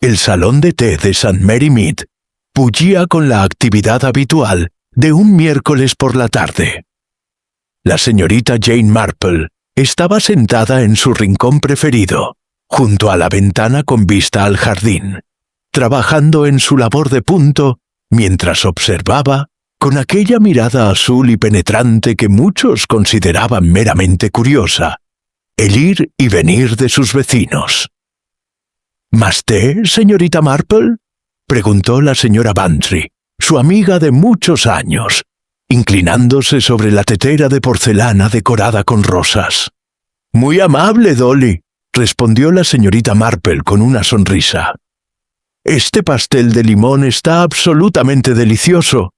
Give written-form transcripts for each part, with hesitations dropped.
El salón de té de St. Mary Mead bullía con la actividad habitual de un miércoles por la tarde. La señorita Jane Marple estaba sentada en su rincón preferido, junto a la ventana con vista al jardín, trabajando en su labor de punto mientras observaba, con aquella mirada azul y penetrante que muchos consideraban meramente curiosa, el ir y venir de sus vecinos. ¿Más té, señorita Marple?, preguntó la señora Bantry, su amiga de muchos años, inclinándose sobre la tetera de porcelana decorada con rosas. «Muy amable, Dolly», respondió la señorita Marple con una sonrisa. «Este pastel de limón está absolutamente delicioso.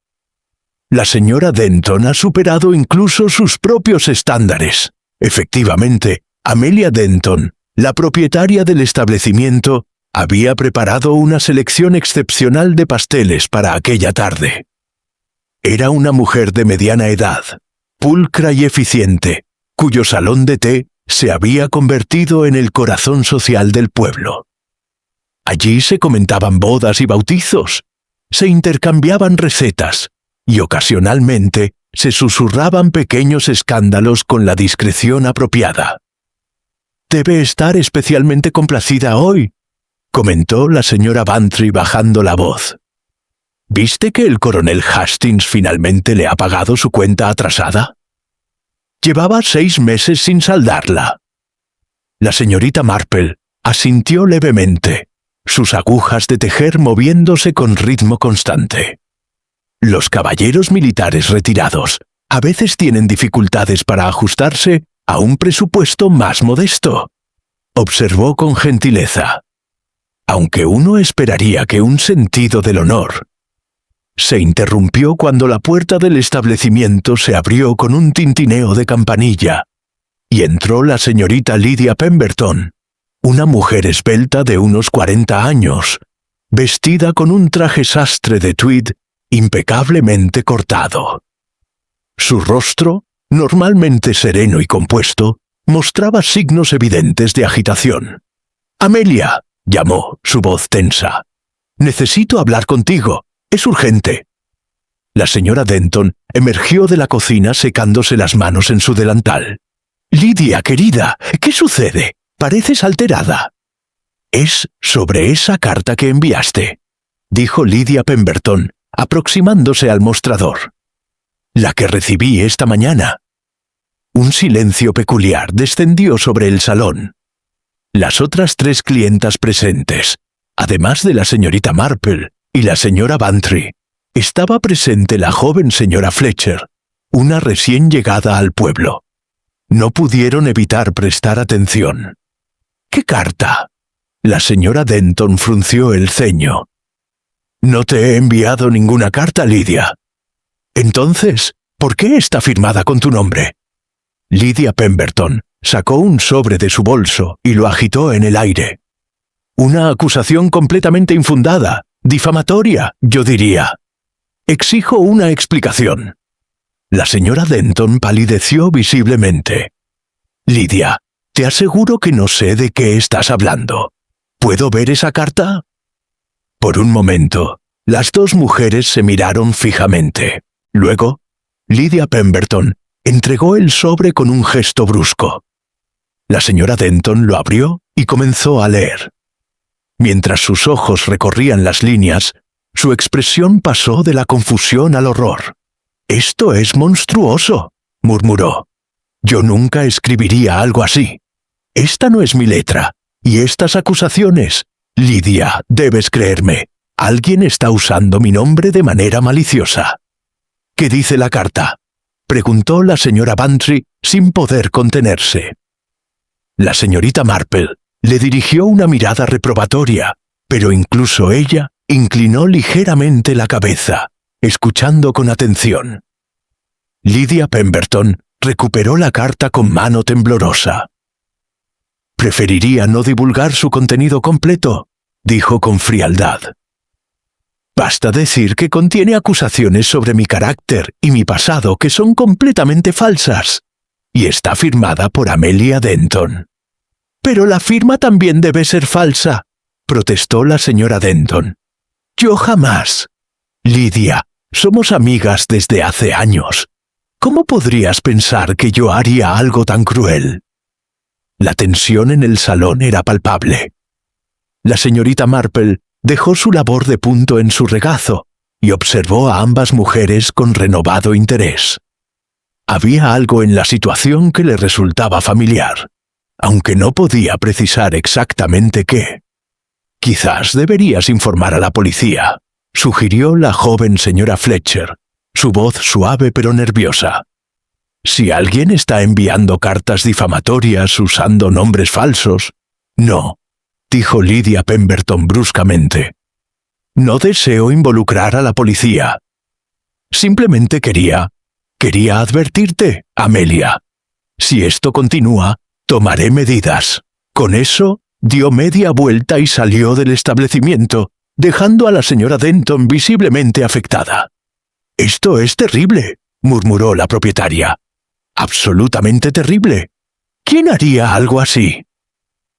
La señora Denton ha superado incluso sus propios estándares. Efectivamente, Amelia Denton, la propietaria del establecimiento, había preparado una selección excepcional de pasteles para aquella tarde. Era una mujer de mediana edad, pulcra y eficiente, cuyo salón de té se había convertido en el corazón social del pueblo. Allí se comentaban bodas y bautizos, se intercambiaban recetas y ocasionalmente se susurraban pequeños escándalos con la discreción apropiada. «Debe estar especialmente complacida hoy», comentó la señora Bantry bajando la voz. «¿Viste que el coronel Hastings finalmente le ha pagado su cuenta atrasada? Llevaba 6 meses sin saldarla». La señorita Marple asintió levemente, sus agujas de tejer moviéndose con ritmo constante. Los caballeros militares retirados a veces tienen dificultades para ajustarse a un presupuesto más modesto, observó con gentileza. Aunque uno esperaría que un sentido del honor. Se interrumpió cuando la puerta del establecimiento se abrió con un tintineo de campanilla, y entró la señorita Lydia Pemberton, una mujer esbelta de unos 40 años, vestida con un traje sastre de tweed impecablemente cortado. Su rostro, normalmente sereno y compuesto, mostraba signos evidentes de agitación. «Amelia», llamó, su voz tensa. «Necesito hablar contigo. Es urgente». La señora Denton emergió de la cocina secándose las manos en su delantal. «Lydia, querida, ¿qué sucede? Pareces alterada». «Es sobre esa carta que enviaste», dijo Lydia Pemberton, aproximándose al mostrador. «La que recibí esta mañana». Un silencio peculiar descendió sobre el salón. Las otras 3 clientas presentes, además de la señorita Marple y la señora Bantry, estaba presente la joven señora Fletcher, una recién llegada al pueblo. No pudieron evitar prestar atención. «¿Qué carta?». La señora Denton frunció el ceño. «No te he enviado ninguna carta, Lydia». «Entonces, ¿por qué está firmada con tu nombre?». Lydia Pemberton sacó un sobre de su bolso y lo agitó en el aire. «Una acusación completamente infundada, difamatoria, yo diría. Exijo una explicación». La señora Denton palideció visiblemente. «Lydia, te aseguro que no sé de qué estás hablando. ¿Puedo ver esa carta?». Por un momento, las 2 mujeres se miraron fijamente. Luego, Lydia Pemberton entregó el sobre con un gesto brusco. La señora Denton lo abrió y comenzó a leer. Mientras sus ojos recorrían las líneas, su expresión pasó de la confusión al horror. «Esto es monstruoso», murmuró. «Yo nunca escribiría algo así. Esta no es mi letra, y estas acusaciones, Lydia, debes creerme, alguien está usando mi nombre de manera maliciosa». «¿Qué dice la carta?», preguntó la señora Bantry sin poder contenerse. La señorita Marple le dirigió una mirada reprobatoria, pero incluso ella inclinó ligeramente la cabeza, escuchando con atención. Lydia Pemberton recuperó la carta con mano temblorosa. «Preferiría no divulgar su contenido completo», dijo con frialdad. «Basta decir que contiene acusaciones sobre mi carácter y mi pasado que son completamente falsas, y está firmada por Amelia Denton». «Pero la firma también debe ser falsa», protestó la señora Denton. Yo jamás. Lydia, somos amigas desde hace años. ¿Cómo podrías pensar que yo haría algo tan cruel? La tensión en el salón era palpable. La señorita Marple dejó su labor de punto en su regazo y observó a ambas mujeres con renovado interés. Había algo en la situación que le resultaba familiar, aunque no podía precisar exactamente qué. Quizás deberías informar a la policía, sugirió la joven señora Fletcher, su voz suave pero nerviosa. Si alguien está enviando cartas difamatorias usando nombres falsos... No, dijo Lydia Pemberton bruscamente. No deseo involucrar a la policía. Simplemente quería advertirte, Amelia. Si esto continúa, tomaré medidas. Con eso, dio media vuelta y salió del establecimiento, dejando a la señora Denton visiblemente afectada. «Esto es terrible», murmuró la propietaria. «Absolutamente terrible. ¿Quién haría algo así?»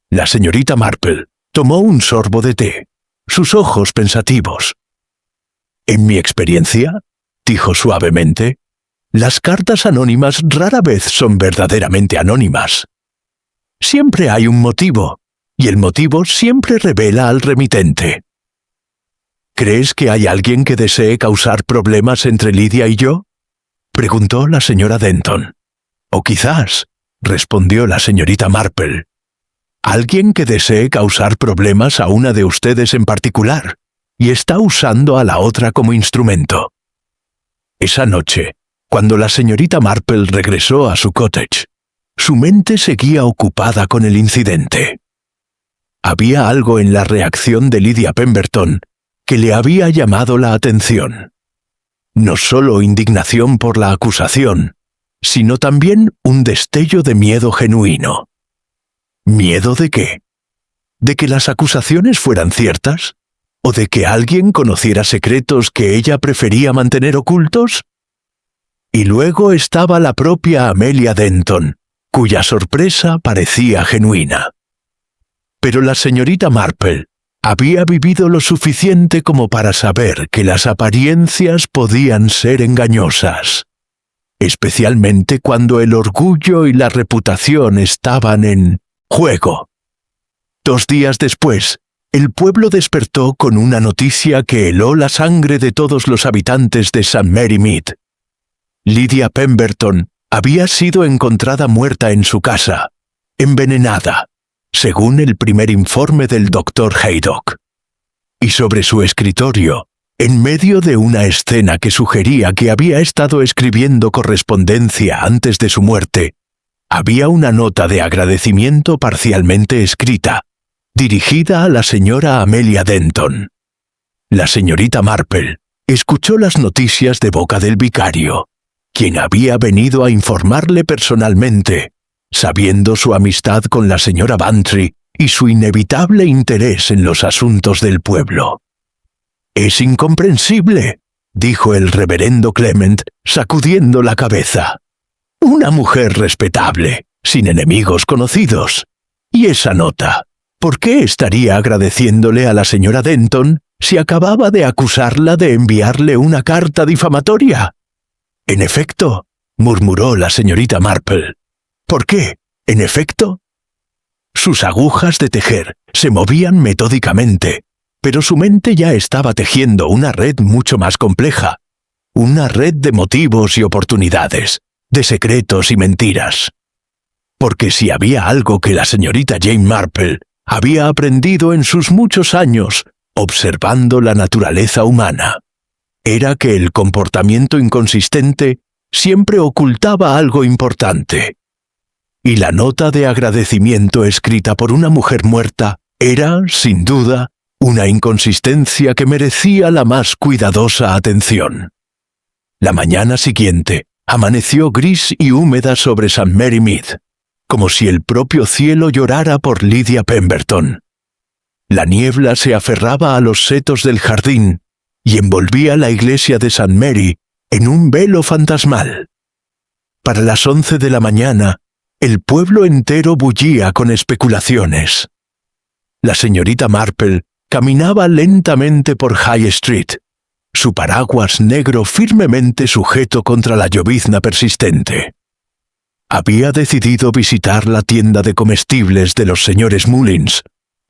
La señorita Marple tomó un sorbo de té, sus ojos pensativos. «En mi experiencia», dijo suavemente, «las cartas anónimas rara vez son verdaderamente anónimas. Siempre hay un motivo, y el motivo siempre revela al remitente». «¿Crees que hay alguien que desee causar problemas entre Lydia y yo?», preguntó la señora Denton. «O quizás», respondió la señorita Marple, «alguien que desee causar problemas a una de ustedes en particular, y está usando a la otra como instrumento». Esa noche, cuando la señorita Marple regresó a su cottage, su mente seguía ocupada con el incidente. Había algo en la reacción de Lydia Pemberton que le había llamado la atención. No solo indignación por la acusación, sino también un destello de miedo genuino. ¿Miedo de qué? ¿De que las acusaciones fueran ciertas? ¿O de que alguien conociera secretos que ella prefería mantener ocultos? Y luego estaba la propia Amelia Denton, cuya sorpresa parecía genuina. Pero la señorita Marple había vivido lo suficiente como para saber que las apariencias podían ser engañosas, especialmente cuando el orgullo y la reputación estaban en juego. 2 días después, el pueblo despertó con una noticia que heló la sangre de todos los habitantes de St. Mary Mead. Lydia Pemberton había sido encontrada muerta en su casa, envenenada, según el primer informe del doctor Haydock. Y sobre su escritorio, en medio de una escena que sugería que había estado escribiendo correspondencia antes de su muerte, había una nota de agradecimiento parcialmente escrita, dirigida a la señora Amelia Denton. La señorita Marple escuchó las noticias de boca del vicario, quien había venido a informarle personalmente, sabiendo su amistad con la señora Bantry y su inevitable interés en los asuntos del pueblo. «Es incomprensible», dijo el reverendo Clement, sacudiendo la cabeza. «Una mujer respetable, sin enemigos conocidos. Y esa nota, ¿por qué estaría agradeciéndole a la señora Denton si acababa de acusarla de enviarle una carta difamatoria?» «En efecto», murmuró la señorita Marple. «¿Por qué? ¿En efecto?» Sus agujas de tejer se movían metódicamente, pero su mente ya estaba tejiendo una red mucho más compleja, una red de motivos y oportunidades, de secretos y mentiras. Porque si había algo que la señorita Jane Marple había aprendido en sus muchos años observando la naturaleza humana, era que el comportamiento inconsistente siempre ocultaba algo importante. Y la nota de agradecimiento escrita por una mujer muerta era, sin duda, una inconsistencia que merecía la más cuidadosa atención. La mañana siguiente amaneció gris y húmeda sobre St. Mary Mead, como si el propio cielo llorara por Lydia Pemberton. La niebla se aferraba a los setos del jardín y envolvía la iglesia de St. Mary en un velo fantasmal. Para las 11 de la mañana, el pueblo entero bullía con especulaciones. La señorita Marple caminaba lentamente por High Street, su paraguas negro firmemente sujeto contra la llovizna persistente. Había decidido visitar la tienda de comestibles de los señores Mullins,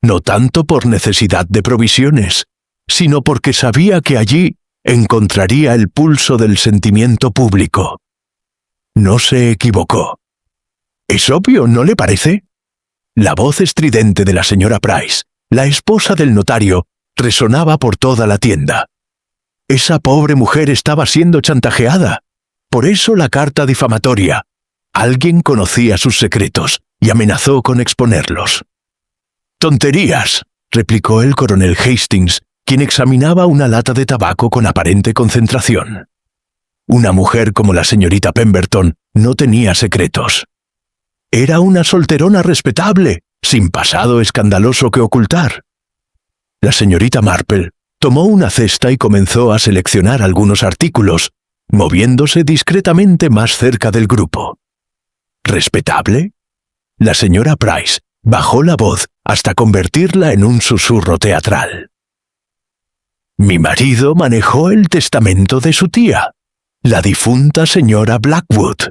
no tanto por necesidad de provisiones, sino porque sabía que allí encontraría el pulso del sentimiento público. No se equivocó. Es obvio, ¿no le parece? La voz estridente de la señora Price, la esposa del notario, resonaba por toda la tienda. Esa pobre mujer estaba siendo chantajeada. Por eso la carta difamatoria. Alguien conocía sus secretos y amenazó con exponerlos. «Tonterías», replicó el coronel Hastings, quien examinaba una lata de tabaco con aparente concentración. Una mujer como la señorita Pemberton no tenía secretos. Era una solterona respetable, sin pasado escandaloso que ocultar. La señorita Marple tomó una cesta y comenzó a seleccionar algunos artículos, moviéndose discretamente más cerca del grupo. ¿Respetable? La señora Price bajó la voz hasta convertirla en un susurro teatral. Mi marido manejó el testamento de su tía, la difunta señora Blackwood.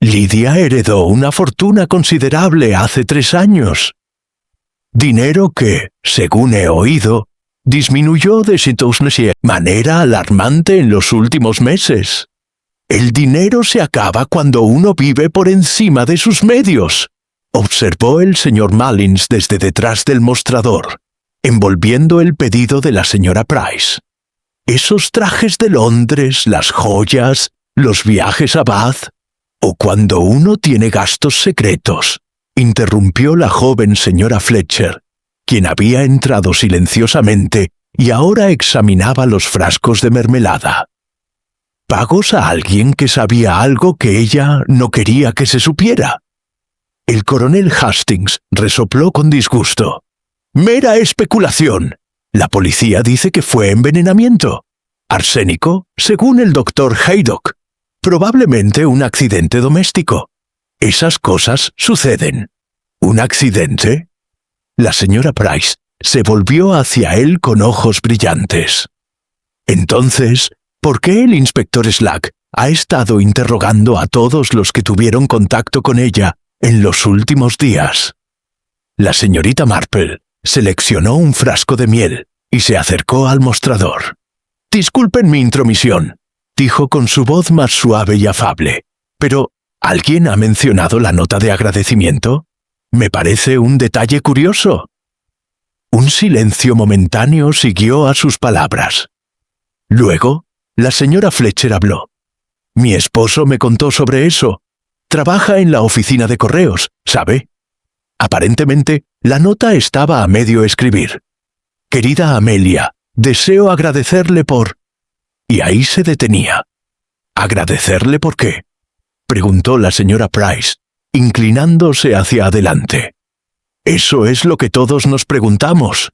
Lydia heredó una fortuna considerable hace 3 años. Dinero que, según he oído, disminuyó de manera alarmante en los últimos meses. El dinero se acaba cuando uno vive por encima de sus medios, observó el señor Mullins desde detrás del mostrador, envolviendo el pedido de la señora Price. Esos trajes de Londres, las joyas, los viajes a Bath, o cuando uno tiene gastos secretos, interrumpió la joven señora Fletcher, quien había entrado silenciosamente y ahora examinaba los frascos de mermelada. ¿Pagos a alguien que sabía algo que ella no quería que se supiera? El coronel Hastings resopló con disgusto. «Mera especulación. La policía dice que fue envenenamiento. Arsénico, según el doctor Haydock. Probablemente un accidente doméstico. Esas cosas suceden». ¿Un accidente? La señora Price se volvió hacia él con ojos brillantes. Entonces, ¿por qué el inspector Slack ha estado interrogando a todos los que tuvieron contacto con ella en los últimos días? La señorita Marple seleccionó un frasco de miel y se acercó al mostrador. «Disculpen mi intromisión», dijo con su voz más suave y afable, «pero ¿alguien ha mencionado la nota de agradecimiento? Me parece un detalle curioso». Un silencio momentáneo siguió a sus palabras. Luego, la señora Fletcher habló. «Mi esposo me contó sobre eso. Trabaja en la oficina de correos, ¿sabe? Aparentemente, la nota estaba a medio escribir. Querida Amelia, deseo agradecerle por...» Y ahí se detenía. ¿Agradecerle por qué?, preguntó la señora Price, inclinándose hacia adelante. Eso es lo que todos nos preguntamos.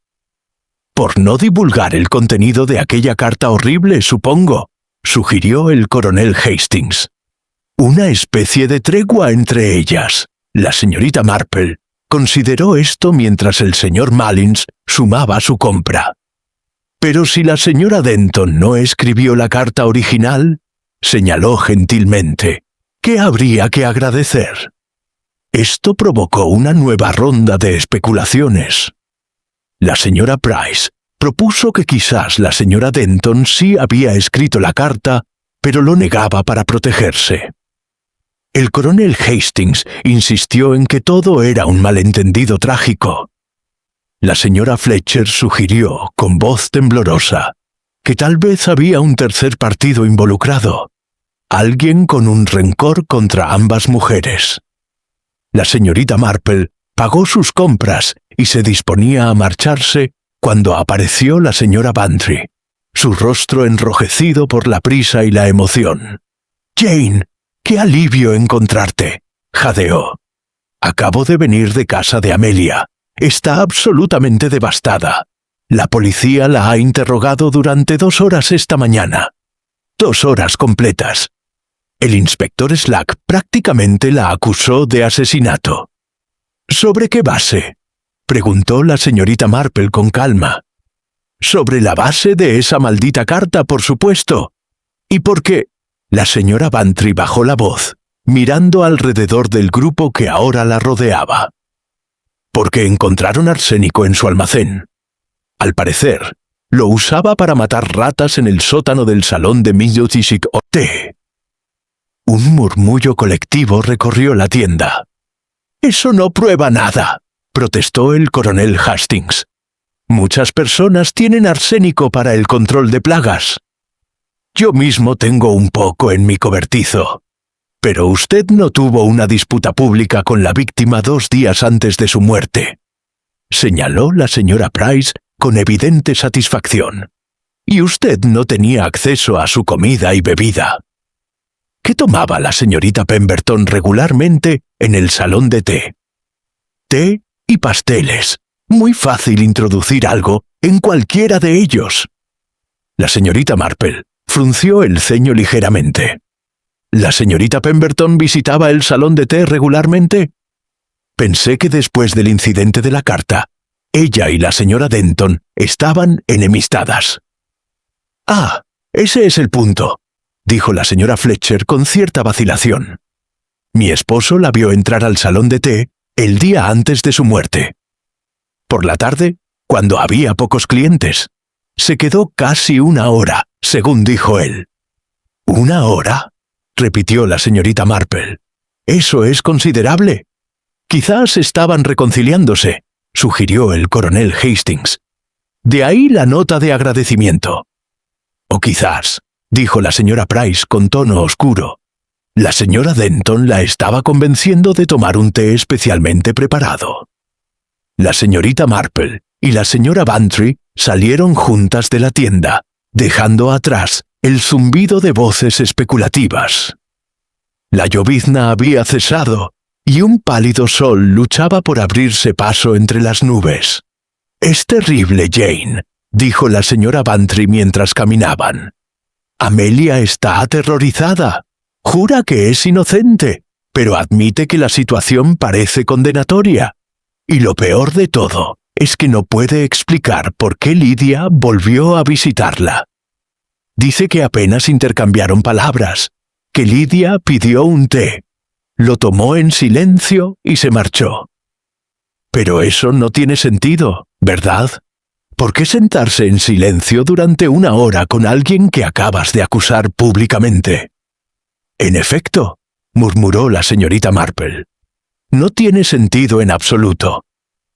Por no divulgar el contenido de aquella carta horrible, supongo, sugirió el coronel Hastings. Una especie de tregua entre ellas. La señorita Marple consideró esto mientras el señor Mullins sumaba su compra. Pero si la señora Denton no escribió la carta original, señaló gentilmente, ¿qué habría que agradecer? Esto provocó una nueva ronda de especulaciones. La señora Price propuso que quizás la señora Denton sí había escrito la carta, pero lo negaba para protegerse. El coronel Hastings insistió en que todo era un malentendido trágico. La señora Fletcher sugirió, con voz temblorosa, que tal vez había un tercer partido involucrado, alguien con un rencor contra ambas mujeres. La señorita Marple pagó sus compras y se disponía a marcharse cuando apareció la señora Bantry, su rostro enrojecido por la prisa y la emoción. «Jane, qué alivio encontrarte», jadeó. «Acabo de venir de casa de Amelia. Está absolutamente devastada. La policía la ha interrogado durante 2 horas esta mañana. 2 horas completas. El inspector Slack prácticamente la acusó de asesinato». «¿Sobre qué base?». preguntó la señorita Marple con calma. Sobre la base de esa maldita carta, por supuesto. ¿Y por qué? La señora Bantry bajó la voz, mirando alrededor del grupo que ahora la rodeaba. Porque encontraron arsénico en su almacén. Al parecer, lo usaba para matar ratas en el sótano del salón de Middlesbrough Hotel. Un murmullo colectivo recorrió la tienda. «Eso no prueba nada», protestó el coronel Hastings. «Muchas personas tienen arsénico para el control de plagas. Yo mismo tengo un poco en mi cobertizo. Pero usted no tuvo una disputa pública con la víctima 2 días antes de su muerte», señaló la señora Price con evidente satisfacción. «Y usted no tenía acceso a su comida y bebida». ¿Qué tomaba la señorita Pemberton regularmente en el salón de té? Té y pasteles. Muy fácil introducir algo en cualquiera de ellos. La señorita Marple frunció el ceño ligeramente. ¿La señorita Pemberton visitaba el salón de té regularmente? Pensé que después del incidente de la carta, ella y la señora Denton estaban enemistadas. «Ah, ese es el punto», dijo la señora Fletcher con cierta vacilación. «Mi esposo la vio entrar al salón de té el día antes de su muerte. Por la tarde, cuando había pocos clientes, se quedó casi 1 hora, según dijo él». «¿1 hora?», repitió la señorita Marple. «Eso es considerable. Quizás estaban reconciliándose», sugirió el coronel Hastings. «De ahí la nota de agradecimiento». «O quizás», dijo la señora Price con tono oscuro, la señora Denton la estaba convenciendo de tomar un té especialmente preparado. La señorita Marple y la señora Bantry salieron juntas de la tienda, dejando atrás el zumbido de voces especulativas. La llovizna había cesado y un pálido sol luchaba por abrirse paso entre las nubes. «Es terrible, Jane», dijo la señora Bantry mientras caminaban. «Amelia está aterrorizada. Jura que es inocente, pero admite que la situación parece condenatoria. Y lo peor de todo es que no puede explicar por qué Lydia volvió a visitarla. Dice que apenas intercambiaron palabras, que Lydia pidió un té, lo tomó en silencio y se marchó. Pero eso no tiene sentido, ¿verdad? ¿Por qué sentarse en silencio durante 1 hora con alguien que acabas de acusar públicamente?» «En efecto», murmuró la señorita Marple, «no tiene sentido en absoluto.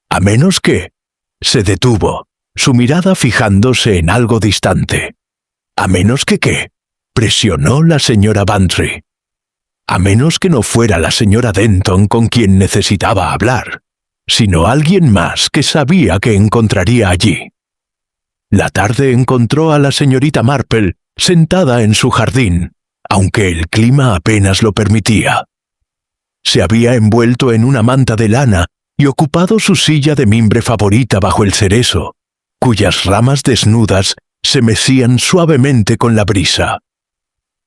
A menos que…» Se detuvo, su mirada fijándose en algo distante. «¿A menos que qué?», presionó la señora Bantry. «A menos que no fuera la señora Denton con quien necesitaba hablar, sino alguien más que sabía que encontraría allí». La tarde encontró a la señorita Marple sentada en su jardín, aunque el clima apenas lo permitía. Se había envuelto en una manta de lana y ocupado su silla de mimbre favorita bajo el cerezo, cuyas ramas desnudas se mecían suavemente con la brisa.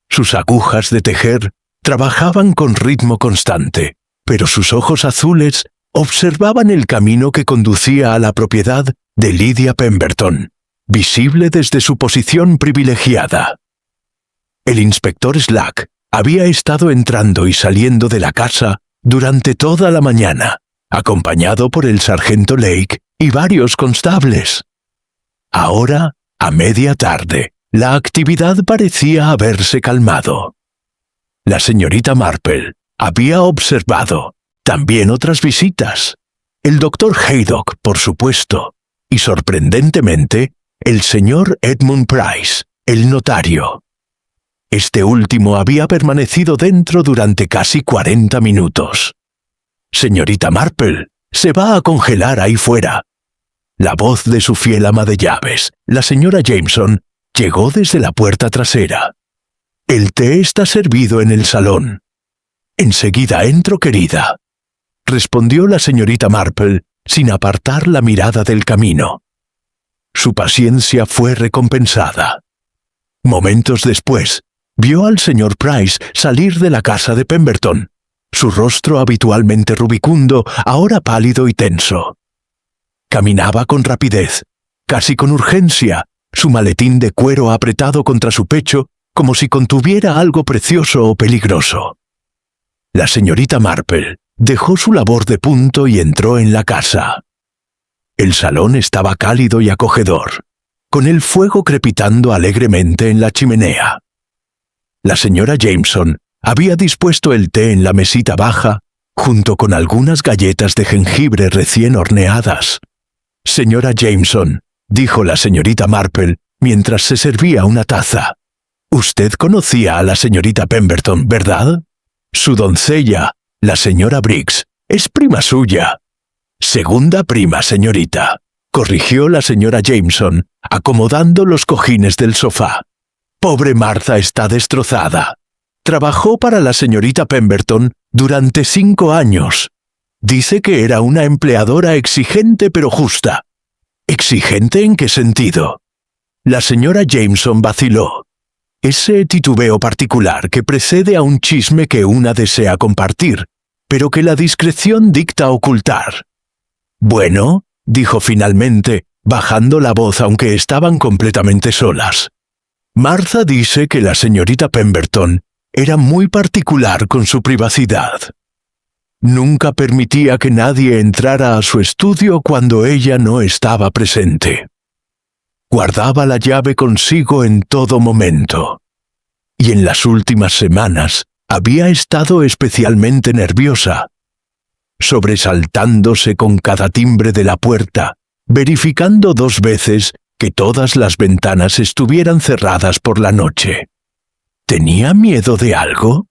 Sus agujas de tejer trabajaban con ritmo constante, pero sus ojos azules observaban el camino que conducía a la propiedad de Lydia Pemberton, visible desde su posición privilegiada. El inspector Slack había estado entrando y saliendo de la casa durante toda la mañana, acompañado por el sargento Lake y varios constables. Ahora, a media tarde, la actividad parecía haberse calmado. La señorita Marple había observado también otras visitas. El doctor Haydock, por supuesto, y sorprendentemente, el señor Edmund Price, el notario. Este último había permanecido dentro durante casi 40 minutos. «Señorita Marple, se va a congelar ahí fuera». La voz de su fiel ama de llaves, la señora Jameson, llegó desde la puerta trasera. «El té está servido en el salón». «Enseguida entro, querida», respondió la señorita Marple sin apartar la mirada del camino. Su paciencia fue recompensada. Momentos después, vio al señor Price salir de la casa de Pemberton, su rostro habitualmente rubicundo, ahora pálido y tenso. Caminaba con rapidez, casi con urgencia, su maletín de cuero apretado contra su pecho, como si contuviera algo precioso o peligroso. La señorita Marple dejó su labor de punto y entró en la casa. El salón estaba cálido y acogedor, con el fuego crepitando alegremente en la chimenea. La señora Jameson había dispuesto el té en la mesita baja, junto con algunas galletas de jengibre recién horneadas. «Señora Jameson», dijo la señorita Marple mientras se servía una taza. «Usted conocía a la señorita Pemberton, ¿verdad? Su doncella, la señora Briggs, es prima suya». «Segunda prima, señorita», corrigió la señora Jameson, acomodando los cojines del sofá. «Pobre Martha está destrozada. Trabajó para la señorita Pemberton durante 5 años. Dice que era una empleadora exigente pero justa». «¿Exigente en qué sentido?». La señora Jameson vaciló. Ese titubeo particular que precede a un chisme que una desea compartir, pero que la discreción dicta ocultar. «Bueno», dijo finalmente, bajando la voz aunque estaban completamente solas. «Martha dice que la señorita Pemberton era muy particular con su privacidad. Nunca permitía que nadie entrara a su estudio cuando ella no estaba presente. Guardaba la llave consigo en todo momento. Y en las últimas semanas había estado especialmente nerviosa, sobresaltándose con cada timbre de la puerta, verificando 2 veces que todas las ventanas estuvieran cerradas por la noche. ¿Tenía miedo de algo?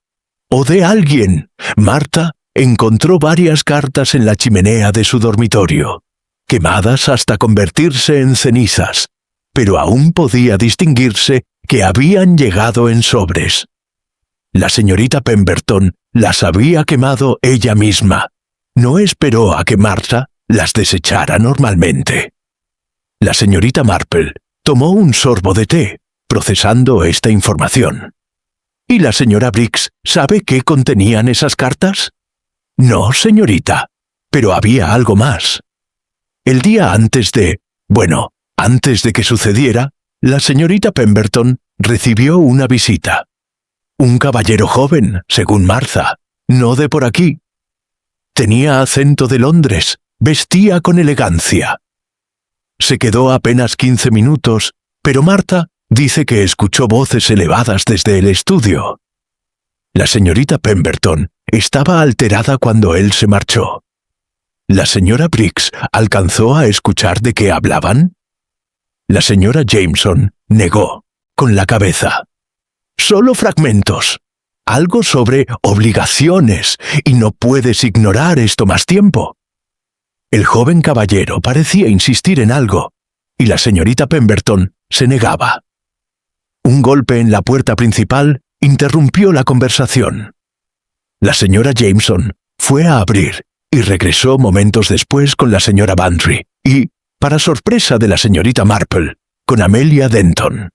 ¿O de alguien? Martha encontró varias cartas en la chimenea de su dormitorio, quemadas hasta convertirse en cenizas, pero aún podía distinguirse que habían llegado en sobres. La señorita Pemberton las había quemado ella misma. No esperó a que Martha las desechara normalmente. La señorita Marple tomó un sorbo de té, procesando esta información. ¿Y la señora Briggs sabe qué contenían esas cartas? No, señorita, pero había algo más. El día antes de que sucediera, la señorita Pemberton recibió una visita. Un caballero joven, según Martha, no de por aquí. Tenía acento de Londres, vestía con elegancia. Se quedó apenas 15 minutos, pero Martha dice que escuchó voces elevadas desde el estudio. La señorita Pemberton estaba alterada cuando él se marchó. ¿La señora Briggs alcanzó a escuchar de qué hablaban? La señora Jameson negó, con la cabeza. Solo fragmentos. Algo sobre obligaciones, y no puedes ignorar esto más tiempo. El joven caballero parecía insistir en algo, y la señorita Pemberton se negaba. Un golpe en la puerta principal interrumpió la conversación. La señora Jameson fue a abrir y regresó momentos después con la señora Bantry y, para sorpresa de la señorita Marple, con Amelia Denton.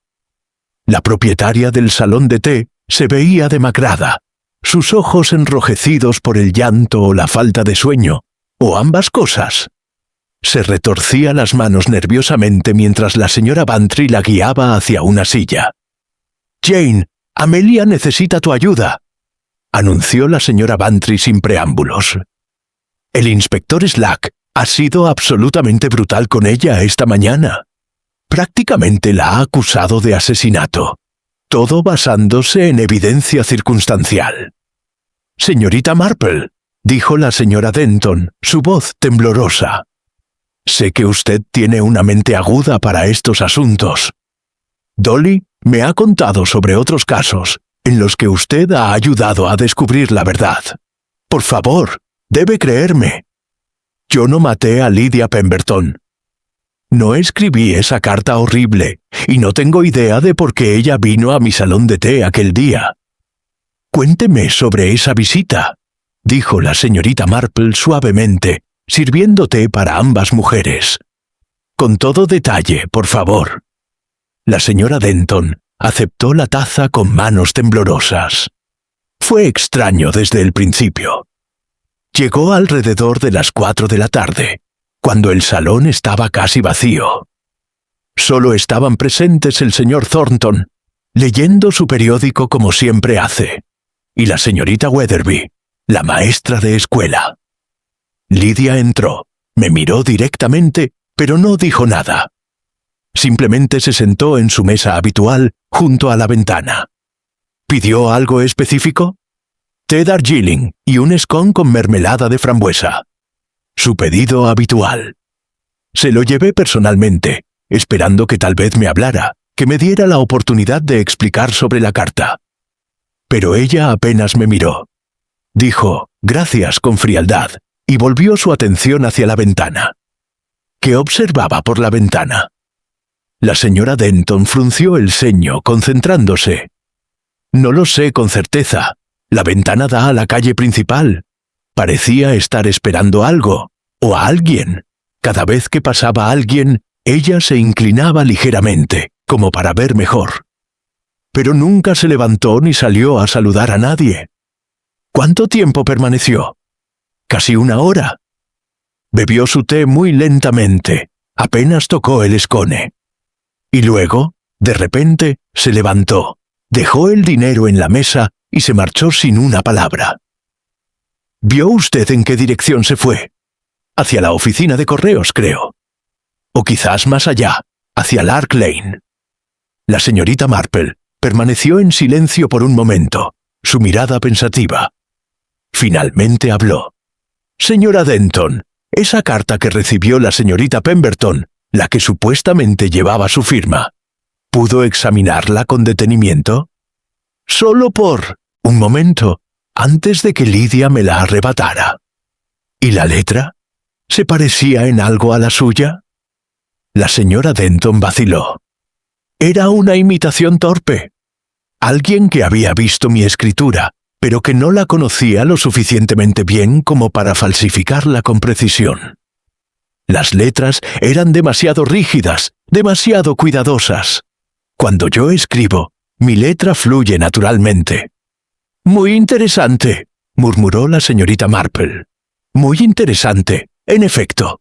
La propietaria del salón de té se veía demacrada, sus ojos enrojecidos por el llanto o la falta de sueño, o ambas cosas. Se retorcía las manos nerviosamente mientras la señora Bantry la guiaba hacia una silla. «Jane, Amelia necesita tu ayuda», anunció la señora Bantry sin preámbulos. «El inspector Slack ha sido absolutamente brutal con ella esta mañana. Prácticamente la ha acusado de asesinato, todo basándose en evidencia circunstancial». «Señorita Marple», dijo la señora Denton, su voz temblorosa. «Sé que usted tiene una mente aguda para estos asuntos. Dolly me ha contado sobre otros casos en los que usted ha ayudado a descubrir la verdad. Por favor, debe creerme. Yo no maté a Lydia Pemberton. No escribí esa carta horrible y no tengo idea de por qué ella vino a mi salón de té aquel día. Cuénteme sobre esa visita», dijo la señorita Marple suavemente, sirviendo té para ambas mujeres. «Con todo detalle, por favor». La señora Denton aceptó la taza con manos temblorosas. Fue extraño desde el principio. Llegó alrededor de las 4 de la tarde, cuando el salón estaba casi vacío. Solo estaban presentes el señor Thornton, leyendo su periódico como siempre hace, y la señorita Weatherby, la maestra de escuela. Lydia entró, me miró directamente, pero no dijo nada. Simplemente se sentó en su mesa habitual junto a la ventana. ¿Pidió algo específico? Té Darjeeling y un scone con mermelada de frambuesa. Su pedido habitual. Se lo llevé personalmente, esperando que tal vez me hablara, que me diera la oportunidad de explicar sobre la carta. Pero ella apenas me miró. Dijo, gracias con frialdad, y volvió su atención hacia la ventana. ¿Qué observaba por la ventana? La señora Denton frunció el ceño, concentrándose. No lo sé con certeza. La ventana da a la calle principal. Parecía estar esperando algo, o a alguien. Cada vez que pasaba alguien, ella se inclinaba ligeramente, como para ver mejor. Pero nunca se levantó ni salió a saludar a nadie. ¿Cuánto tiempo permaneció? Casi 1 hora. Bebió su té muy lentamente, apenas tocó el scone. Y luego, de repente, se levantó, dejó el dinero en la mesa y se marchó sin una palabra. ¿Vio usted en qué dirección se fue? Hacia la oficina de correos, creo. O quizás más allá, hacia Lark Lane. La señorita Marple permaneció en silencio por un momento, su mirada pensativa. Finalmente habló. Señora Denton, esa carta que recibió la señorita Pemberton, la que supuestamente llevaba su firma, ¿pudo examinarla con detenimiento? Solo por un momento, antes de que Lydia me la arrebatara. ¿Y la letra? ¿Se parecía en algo a la suya? La señora Denton vaciló. Era una imitación torpe. Alguien que había visto mi escritura, pero que no la conocía lo suficientemente bien como para falsificarla con precisión. Las letras eran demasiado rígidas, demasiado cuidadosas. Cuando yo escribo, mi letra fluye naturalmente. Muy interesante, murmuró la señorita Marple. Muy interesante, en efecto.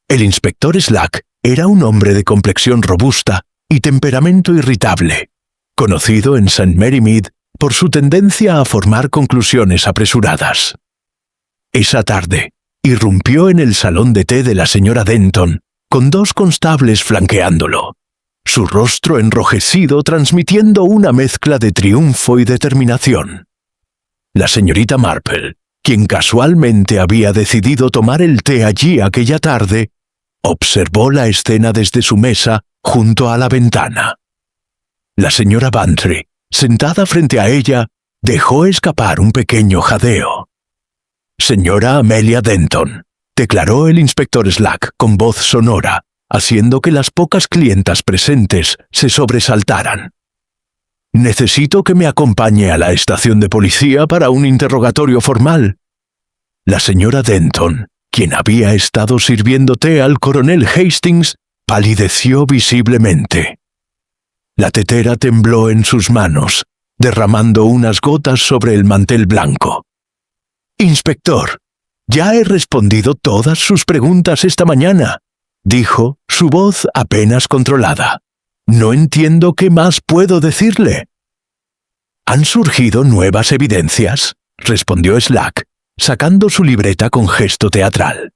El inspector Slack era un hombre de complexión robusta y temperamento irritable, conocido en St. Mary Mead por su tendencia a formar conclusiones apresuradas. Esa tarde, irrumpió en el salón de té de la señora Denton, con 2 constables flanqueándolo, su rostro enrojecido transmitiendo una mezcla de triunfo y determinación. La señorita Marple, quien casualmente había decidido tomar el té allí aquella tarde, observó la escena desde su mesa junto a la ventana. La señora Bantry, sentada frente a ella, dejó escapar un pequeño jadeo. Señora Amelia Denton, declaró el inspector Slack con voz sonora, haciendo que las pocas clientas presentes se sobresaltaran. Necesito que me acompañe a la estación de policía para un interrogatorio formal. La señora Denton, quien había estado sirviendo té al coronel Hastings, palideció visiblemente. La tetera tembló en sus manos, derramando unas gotas sobre el mantel blanco. «Inspector, ya he respondido todas sus preguntas esta mañana», dijo, su voz apenas controlada. «No entiendo qué más puedo decirle». «¿Han surgido nuevas evidencias?», respondió Slack, sacando su libreta con gesto teatral.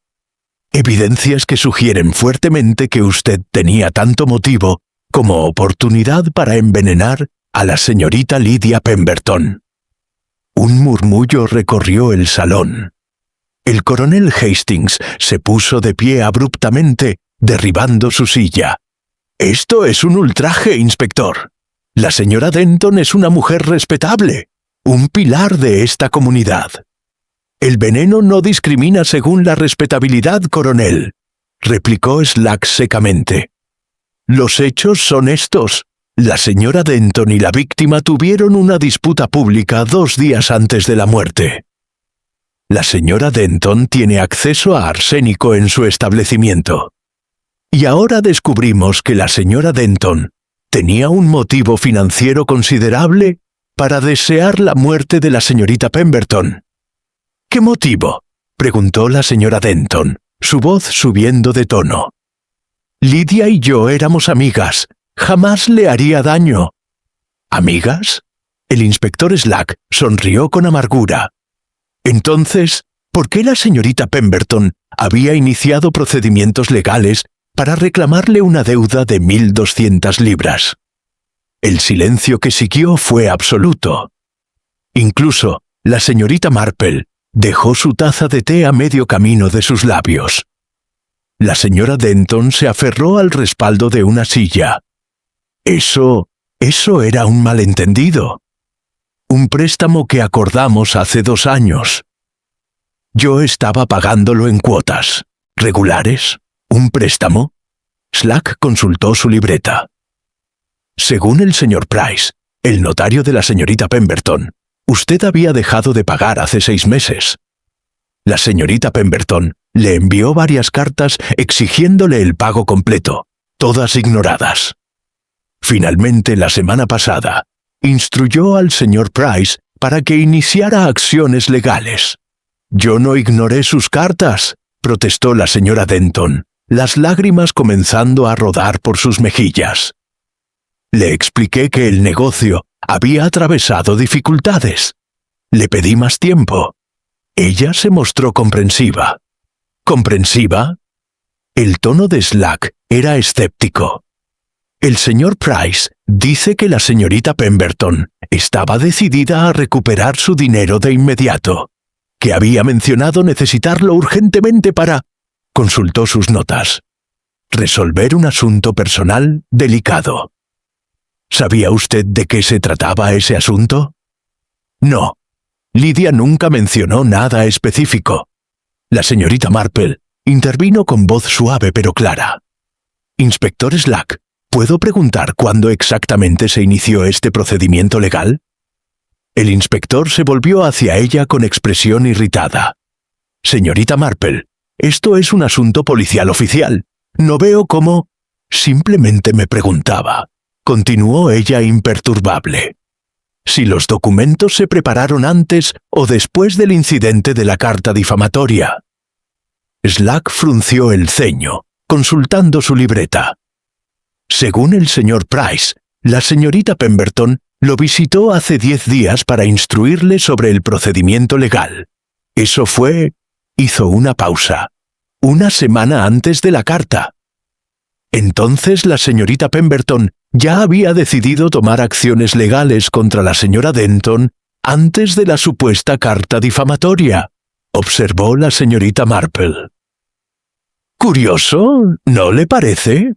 «Evidencias que sugieren fuertemente que usted tenía tanto motivo como oportunidad para envenenar a la señorita Lydia Pemberton». Un murmullo recorrió el salón. El coronel Hastings se puso de pie abruptamente, derribando su silla. «Esto es un ultraje, inspector. La señora Denton es una mujer respetable, un pilar de esta comunidad». «El veneno no discrimina según la respetabilidad, coronel», replicó Slack secamente. «Los hechos son estos. La señora Denton y la víctima tuvieron una disputa pública 2 días antes de la muerte. La señora Denton tiene acceso a arsénico en su establecimiento. Y ahora descubrimos que la señora Denton tenía un motivo financiero considerable para desear la muerte de la señorita Pemberton». «¿Qué motivo?», preguntó la señora Denton, su voz subiendo de tono. Lydia y yo éramos amigas. Jamás le haría daño. ¿Amigas? El inspector Slack sonrió con amargura. Entonces, ¿por qué la señorita Pemberton había iniciado procedimientos legales para reclamarle una deuda de 1.200 libras? El silencio que siguió fue absoluto. Incluso la señorita Marple dejó su taza de té a medio camino de sus labios. La señora Denton se aferró al respaldo de una silla. Eso era un malentendido. Un préstamo que acordamos hace 2 años. Yo estaba pagándolo en cuotas. ¿Regulares? ¿Un préstamo? Slack consultó su libreta. Según el señor Price, el notario de la señorita Pemberton, usted había dejado de pagar hace 6 meses. La señorita Pemberton le envió varias cartas exigiéndole el pago completo, todas ignoradas. Finalmente, la semana pasada, instruyó al señor Price para que iniciara acciones legales. «Yo no ignoré sus cartas», protestó la señora Denton, las lágrimas comenzando a rodar por sus mejillas. Le expliqué que el negocio había atravesado dificultades. Le pedí más tiempo. Ella se mostró comprensiva. ¿Comprensiva? El tono de Slack era escéptico. El señor Price dice que la señorita Pemberton estaba decidida a recuperar su dinero de inmediato, que había mencionado necesitarlo urgentemente para... Consultó sus notas. Resolver un asunto personal delicado. ¿Sabía usted de qué se trataba ese asunto? No. Lydia nunca mencionó nada específico. La señorita Marple intervino con voz suave pero clara. Inspector Slack, ¿puedo preguntar cuándo exactamente se inició este procedimiento legal? El inspector se volvió hacia ella con expresión irritada. Señorita Marple, esto es un asunto policial oficial. No veo cómo... Simplemente me preguntaba. Continuó ella imperturbable. Si los documentos se prepararon antes o después del incidente de la carta difamatoria. Slack frunció el ceño, consultando su libreta. Según el señor Price, la señorita Pemberton lo visitó hace 10 días para instruirle sobre el procedimiento legal. Eso fue... Hizo una pausa. 1 semana antes de la carta. Entonces la señorita Pemberton ya había decidido tomar acciones legales contra la señora Denton antes de la supuesta carta difamatoria, observó la señorita Marple. Curioso, ¿no le parece?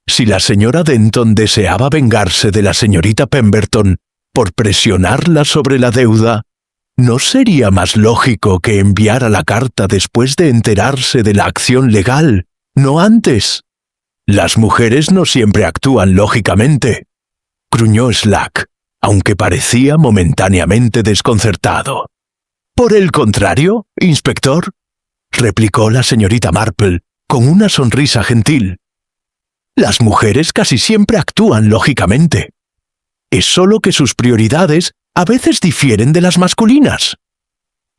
Si la señora Denton deseaba vengarse de la señorita Pemberton por presionarla sobre la deuda, ¿no sería más lógico que enviara la carta después de enterarse de la acción legal, no antes? Las mujeres no siempre actúan lógicamente, gruñó Slack, aunque parecía momentáneamente desconcertado. Por el contrario, inspector, replicó la señorita Marple con una sonrisa gentil. Las mujeres casi siempre actúan lógicamente. Es solo que sus prioridades a veces difieren de las masculinas.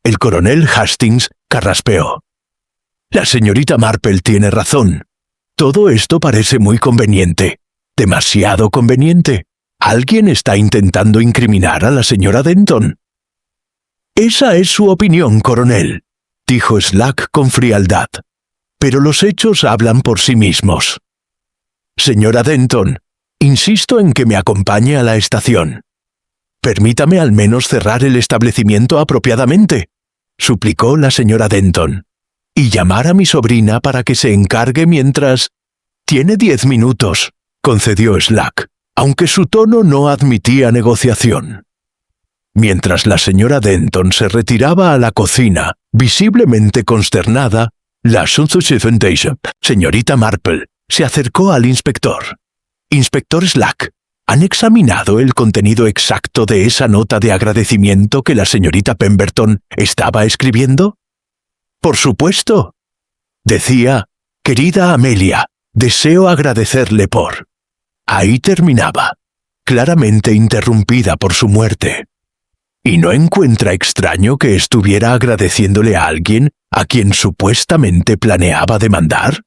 El coronel Hastings carraspeó. La señorita Marple tiene razón. Todo esto parece muy conveniente, demasiado conveniente. ¿Alguien está intentando incriminar a la señora Denton? Esa es su opinión, coronel, dijo Slack con frialdad. Pero los hechos hablan por sí mismos. Señora Denton, insisto en que me acompañe a la estación. Permítame al menos cerrar el establecimiento apropiadamente, suplicó la señora Denton. Y llamar a mi sobrina para que se encargue mientras... Tiene 10 minutos, concedió Slack, aunque su tono no admitía negociación. Mientras la señora Denton se retiraba a la cocina, visiblemente consternada, la señorita Marple se acercó al inspector. Inspector Slack, ¿han examinado el contenido exacto de esa nota de agradecimiento que la señorita Pemberton estaba escribiendo? Por supuesto. Decía, querida Amelia, deseo agradecerle por... Ahí terminaba, claramente interrumpida por su muerte. ¿Y no encuentra extraño que estuviera agradeciéndole a alguien a quien supuestamente planeaba demandar?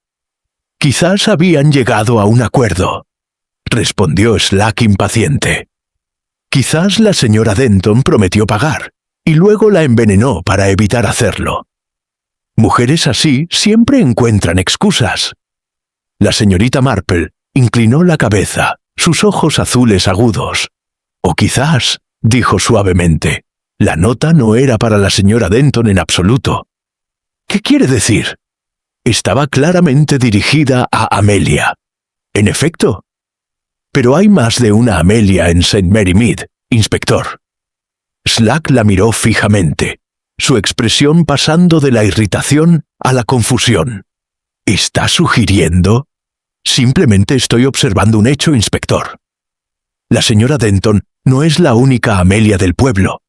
Quizás habían llegado a un acuerdo, respondió Slack impaciente. Quizás la señora Denton prometió pagar, y luego la envenenó para evitar hacerlo. Mujeres así siempre encuentran excusas. La señorita Marple inclinó la cabeza, sus ojos azules agudos. O quizás, dijo suavemente, la nota no era para la señora Denton en absoluto. ¿Qué quiere decir? Estaba claramente dirigida a Amelia. En efecto. Pero hay más de una Amelia en St. Mary Mead, inspector. Slack la miró fijamente, su expresión pasando de la irritación a la confusión. ¿Está sugiriendo? Simplemente estoy observando un hecho, inspector. La señora Denton no es la única Amelia del pueblo.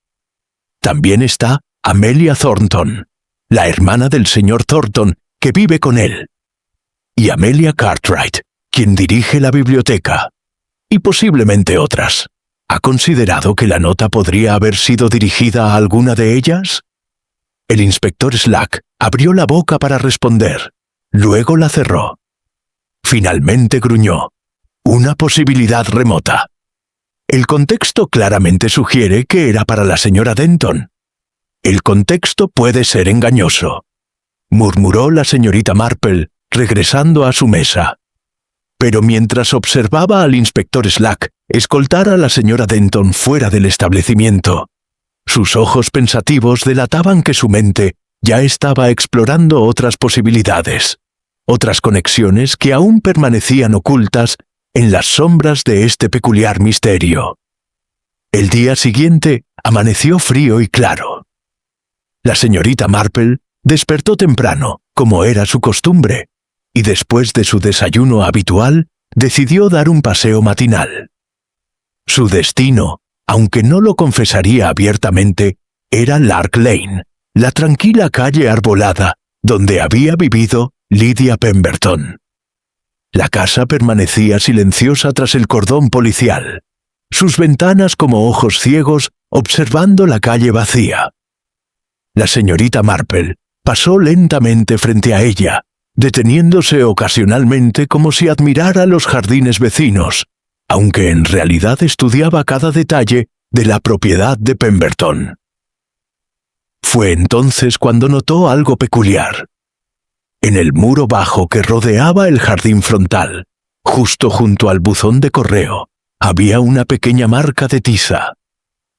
También está Amelia Thornton, la hermana del señor Thornton que vive con él. Y Amelia Cartwright, quien dirige la biblioteca. Y posiblemente otras. ¿Ha considerado que la nota podría haber sido dirigida a alguna de ellas? El inspector Slack abrió la boca para responder. Luego la cerró. Finalmente gruñó. Una posibilidad remota. El contexto claramente sugiere que era para la señora Denton. El contexto puede ser engañoso, murmuró la señorita Marple, regresando a su mesa. Pero mientras observaba al inspector Slack escoltar a la señora Denton fuera del establecimiento, sus ojos pensativos delataban que su mente ya estaba explorando otras posibilidades, otras conexiones que aún permanecían ocultas en las sombras de este peculiar misterio. El día siguiente amaneció frío y claro. La señorita Marple despertó temprano, como era su costumbre, y después de su desayuno habitual, decidió dar un paseo matinal. Su destino, aunque no lo confesaría abiertamente, era Lark Lane, la tranquila calle arbolada donde había vivido Lydia Pemberton. La casa permanecía silenciosa tras el cordón policial, sus ventanas como ojos ciegos observando la calle vacía. La señorita Marple pasó lentamente frente a ella, deteniéndose ocasionalmente como si admirara los jardines vecinos, aunque en realidad estudiaba cada detalle de la propiedad de Pemberton. Fue entonces cuando notó algo peculiar. En el muro bajo que rodeaba el jardín frontal, justo junto al buzón de correo, había una pequeña marca de tiza,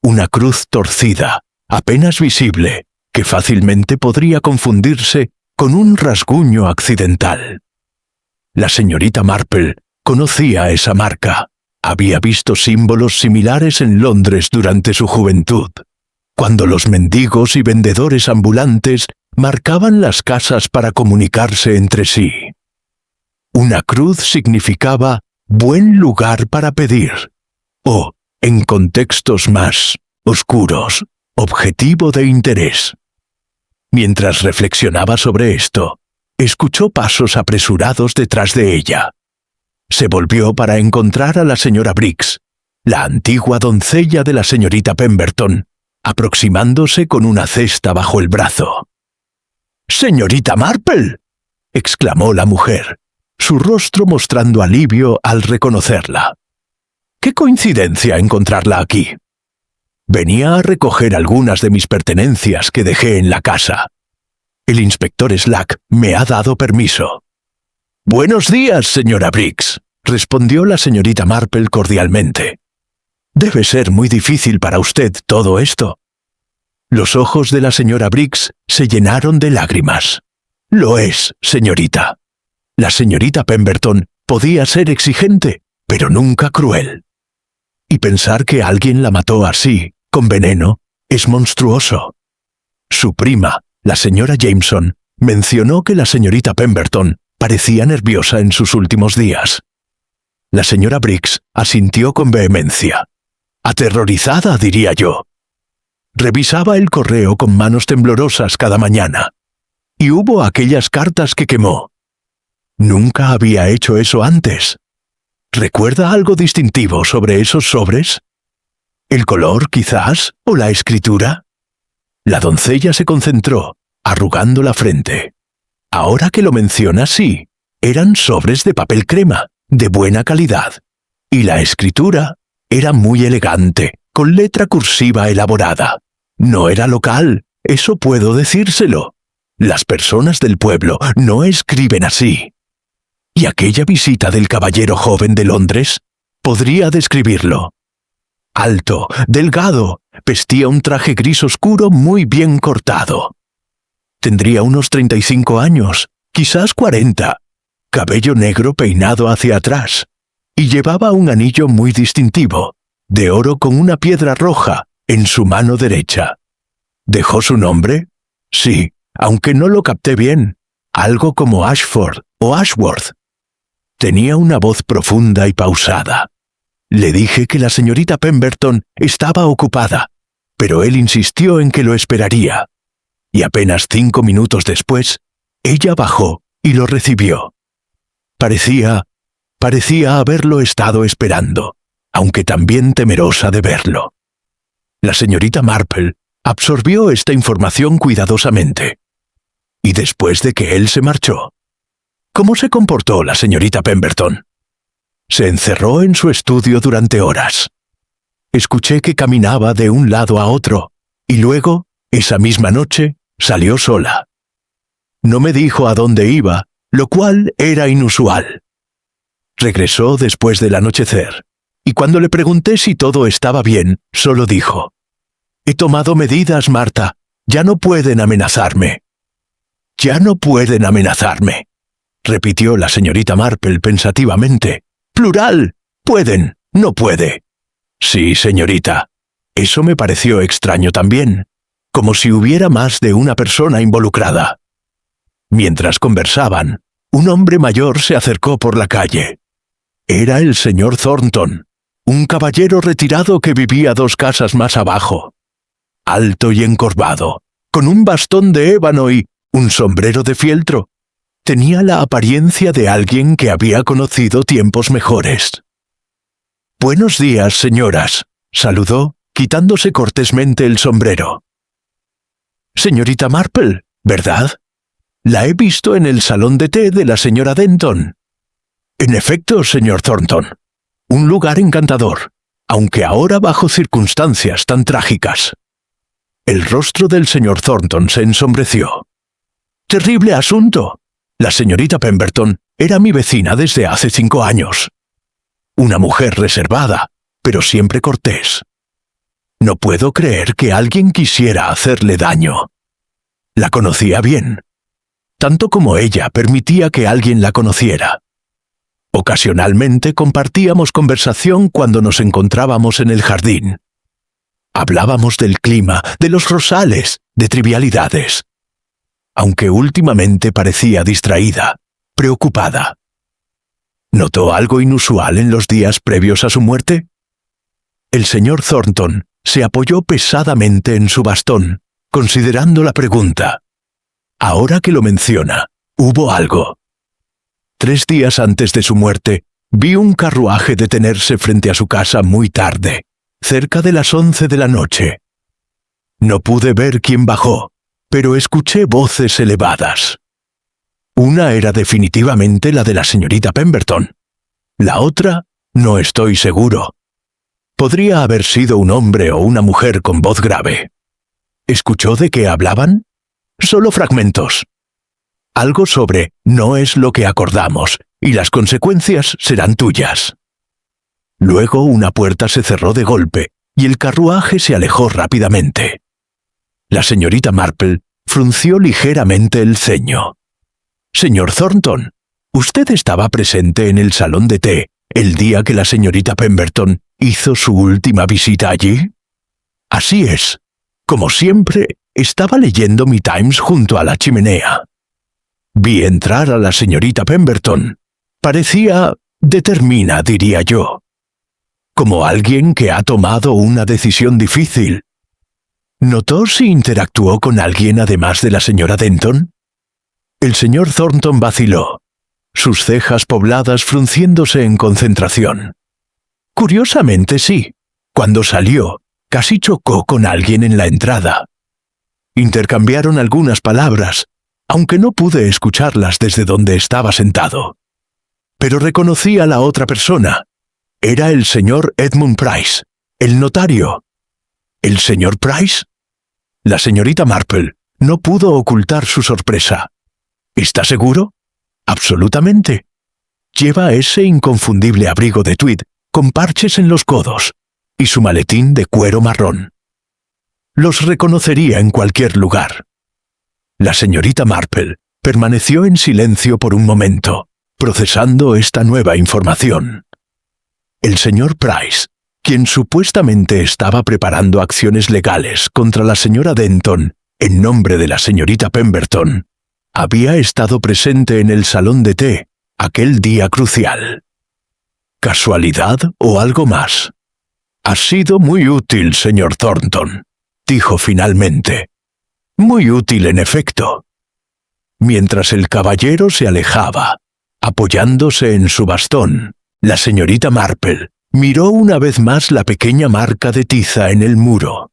una cruz torcida, apenas visible, que fácilmente podría confundirse con un rasguño accidental. La señorita Marple conocía esa marca. Había visto símbolos similares en Londres durante su juventud, cuando los mendigos y vendedores ambulantes marcaban las casas para comunicarse entre sí. Una cruz significaba buen lugar para pedir, o, en contextos más oscuros, objetivo de interés. Mientras reflexionaba sobre esto, escuchó pasos apresurados detrás de ella. Se volvió para encontrar a la señora Briggs, la antigua doncella de la señorita Pemberton, aproximándose con una cesta bajo el brazo. «¡Señorita Marple!», exclamó la mujer, su rostro mostrando alivio al reconocerla. «¡Qué coincidencia encontrarla aquí! Venía a recoger algunas de mis pertenencias que dejé en la casa. El inspector Slack me ha dado permiso». «Buenos días, señora Briggs», respondió la señorita Marple cordialmente. «Debe ser muy difícil para usted todo esto». Los ojos de la señora Briggs se llenaron de lágrimas. «Lo es, señorita. La señorita Pemberton podía ser exigente, pero nunca cruel. Y pensar que alguien la mató así, con veneno, es monstruoso. Su prima, la señora Jameson, mencionó que la señorita Pemberton parecía nerviosa en sus últimos días». La señora Briggs asintió con vehemencia. «Aterrorizada, diría yo». Revisaba el correo con manos temblorosas cada mañana. Y hubo aquellas cartas que quemó. Nunca había hecho eso antes. ¿Recuerda algo distintivo sobre esos sobres? ¿El color, quizás, o la escritura? La doncella se concentró, arrugando la frente. Ahora que lo mencionas, sí, eran sobres de papel crema, de buena calidad. Y la escritura era muy elegante, con letra cursiva elaborada. No era local, eso puedo decírselo. Las personas del pueblo no escriben así. ¿Y aquella visita del caballero joven de Londres? Podría describirlo. Alto, delgado, vestía un traje gris oscuro muy bien cortado. Tendría unos 35 años, quizás 40, cabello negro peinado hacia atrás, y llevaba un anillo muy distintivo, de oro con una piedra roja, en su mano derecha. ¿Dejó su nombre? Sí, aunque no lo capté bien, algo como Ashford o Ashworth. Tenía una voz profunda y pausada. Le dije que la señorita Pemberton estaba ocupada, pero él insistió en que lo esperaría. Y apenas 5 minutos después, ella bajó y lo recibió. Parecía haberlo estado esperando, aunque también temerosa de verlo. La señorita Marple absorbió esta información cuidadosamente. Y después de que él se marchó, ¿cómo se comportó la señorita Pemberton? Se encerró en su estudio durante horas. Escuché que caminaba de un lado a otro, y luego, esa misma noche, salió sola. No me dijo a dónde iba, lo cual era inusual. Regresó después del anochecer, y cuando le pregunté si todo estaba bien, solo dijo: «He tomado medidas, Marta. Ya no pueden amenazarme». «Ya no pueden amenazarme», repitió la señorita Marple pensativamente. «Plural. Pueden, no puede». «Sí, señorita. Eso me pareció extraño también, como si hubiera más de una persona involucrada». Mientras conversaban, un hombre mayor se acercó por la calle. Era el señor Thornton, un caballero retirado que vivía 2 casas más abajo. Alto y encorvado, con un bastón de ébano y un sombrero de fieltro. Tenía la apariencia de alguien que había conocido tiempos mejores. «Buenos días, señoras», saludó, quitándose cortésmente el sombrero. «Señorita Marple, ¿verdad? La he visto en el salón de té de la señora Denton». «En efecto, señor Thornton. Un lugar encantador, aunque ahora bajo circunstancias tan trágicas». El rostro del señor Thornton se ensombreció. «Terrible asunto. La señorita Pemberton era mi vecina desde hace 5 años. Una mujer reservada, pero siempre cortés. No puedo creer que alguien quisiera hacerle daño. La conocía bien, tanto como ella permitía que alguien la conociera. Ocasionalmente compartíamos conversación cuando nos encontrábamos en el jardín. Hablábamos del clima, de los rosales, de trivialidades. Aunque últimamente parecía distraída, preocupada. ¿Notó algo inusual en los días previos a su muerte?» El señor Thornton se apoyó pesadamente en su bastón, considerando la pregunta. «Ahora que lo menciona, hubo algo. 3 días antes de su muerte, vi un carruaje detenerse frente a su casa muy tarde, cerca de las 11 de la noche. No pude ver quién bajó, pero escuché voces elevadas. Una era definitivamente la de la señorita Pemberton. La otra, no estoy seguro. Podría haber sido un hombre o una mujer con voz grave. ¿Escuchó de qué hablaban? Solo fragmentos. Algo sobre no es lo que acordamos y las consecuencias serán tuyas». Luego una puerta se cerró de golpe y el carruaje se alejó rápidamente. La señorita Marple frunció ligeramente el ceño. «Señor Thornton, ¿usted estaba presente en el salón de té el día que la señorita Pemberton hizo su última visita allí?» «Así es. Como siempre, estaba leyendo mi Times junto a la chimenea. Vi entrar a la señorita Pemberton. Parecía determinada, diría yo. Como alguien que ha tomado una decisión difícil. ¿Notó si interactuó con alguien además de la señora Denton?» El señor Thornton vaciló, sus cejas pobladas frunciéndose en concentración. «Curiosamente sí. Cuando salió, casi chocó con alguien en la entrada. Intercambiaron algunas palabras, aunque no pude escucharlas desde donde estaba sentado. Pero reconocí a la otra persona. Era el señor Edmund Price, el notario. ¿El señor Price? La señorita Marple no pudo ocultar su sorpresa. ¿Está seguro? Absolutamente. Lleva ese inconfundible abrigo de tweed con parches en los codos y su maletín de cuero marrón. Los reconocería en cualquier lugar. La señorita Marple permaneció en silencio por un momento, procesando esta nueva información. El señor Price, quien supuestamente estaba preparando acciones legales contra la señora Denton en nombre de la señorita Pemberton, había estado presente en el salón de té aquel día crucial. ¿Casualidad o algo más? Ha sido muy útil, señor Thornton, dijo finalmente. Muy útil, en efecto. Mientras el caballero se alejaba, apoyándose en su bastón, la señorita Marple miró una vez más la pequeña marca de tiza en el muro.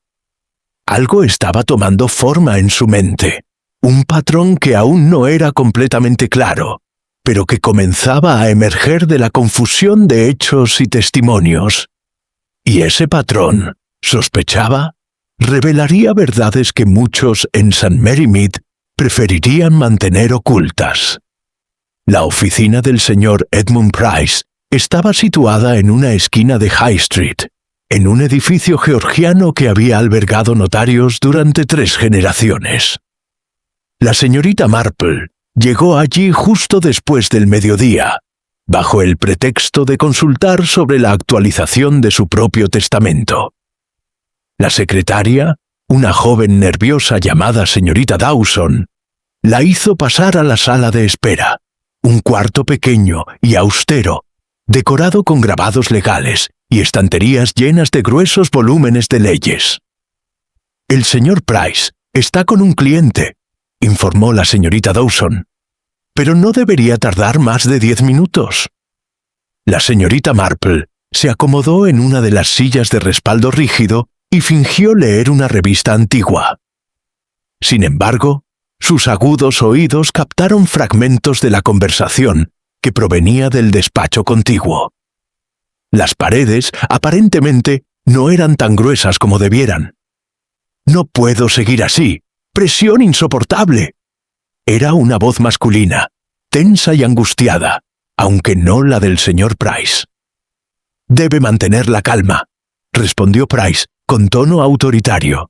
Algo estaba tomando forma en su mente, un patrón que aún no era completamente claro, pero que comenzaba a emerger de la confusión de hechos y testimonios. Y ese patrón, sospechaba, revelaría verdades que muchos en St. Mary Mead preferirían mantener ocultas. La oficina del señor Edmund Price estaba situada en una esquina de High Street, en un edificio georgiano que había albergado notarios durante 3 generaciones. La señorita Marple llegó allí justo después del mediodía, bajo el pretexto de consultar sobre la actualización de su propio testamento. La secretaria, una joven nerviosa llamada señorita Dawson, la hizo pasar a la sala de espera, un cuarto pequeño y austero, decorado con grabados legales y estanterías llenas de gruesos volúmenes de leyes. «El señor Price está con un cliente», informó la señorita Dawson, «pero no debería tardar más de 10 minutos». La señorita Marple se acomodó en una de las sillas de respaldo rígido y fingió leer una revista antigua. Sin embargo, sus agudos oídos captaron fragmentos de la conversación que provenía del despacho contiguo. Las paredes, aparentemente, no eran tan gruesas como debieran. «No puedo seguir así. Presión insoportable». Era una voz masculina, tensa y angustiada, aunque no la del señor Price. «Debe mantener la calma», respondió Price con tono autoritario.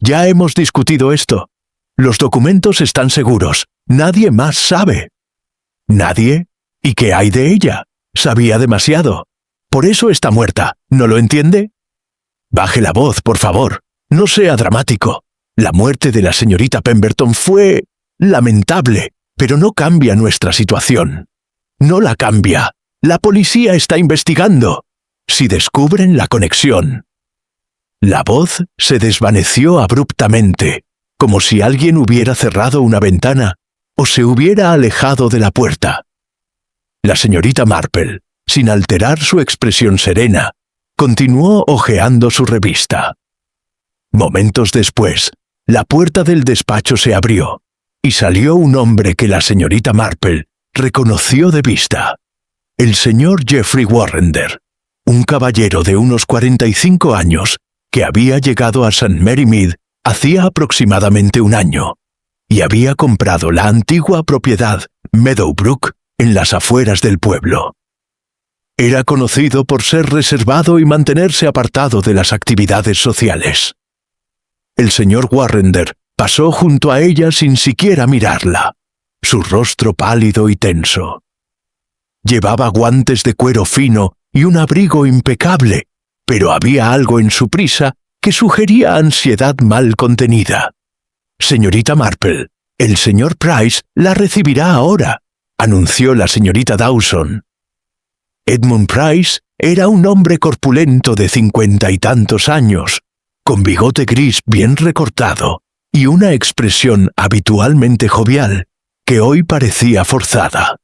«Ya hemos discutido esto. Los documentos están seguros. Nadie más sabe». «¿Nadie? ¿Y qué hay de ella? Sabía demasiado. Por eso está muerta. ¿No lo entiende?» «Baje la voz, por favor. No sea dramático. La muerte de la señorita Pemberton fue lamentable, pero no cambia nuestra situación. No la cambia. La policía está investigando. Si descubren la conexión». La voz se desvaneció abruptamente, como si alguien hubiera cerrado una ventana o se hubiera alejado de la puerta. La señorita Marple, sin alterar su expresión serena, continuó hojeando su revista. Momentos después, la puerta del despacho se abrió y salió un hombre que la señorita Marple reconoció de vista. El señor Geoffrey Warrender, un caballero de unos 45 años que había llegado a St. Mary Mead hacía aproximadamente un año y había comprado la antigua propiedad Meadowbrook en las afueras del pueblo. Era conocido por ser reservado y mantenerse apartado de las actividades sociales. El señor Warrender pasó junto a ella sin siquiera mirarla, su rostro pálido y tenso. Llevaba guantes de cuero fino y un abrigo impecable, pero había algo en su prisa que sugería ansiedad mal contenida. «Señorita Marple, el señor Price la recibirá ahora», anunció la señorita Dawson. Edmund Price era un hombre corpulento de 50 y tantos años, con bigote gris bien recortado y una expresión habitualmente jovial, que hoy parecía forzada.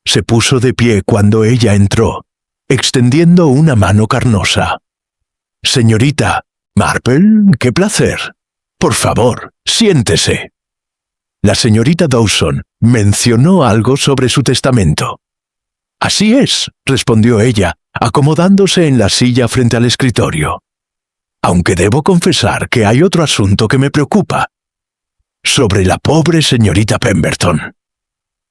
Se puso de pie cuando ella entró, extendiendo una mano carnosa. «Señorita Marple, qué placer. Por favor, siéntese. La señorita Dawson mencionó algo sobre su testamento. Así es, respondió ella, acomodándose en la silla frente al escritorio. Aunque debo confesar que hay otro asunto que me preocupa. Sobre la pobre señorita Pemberton.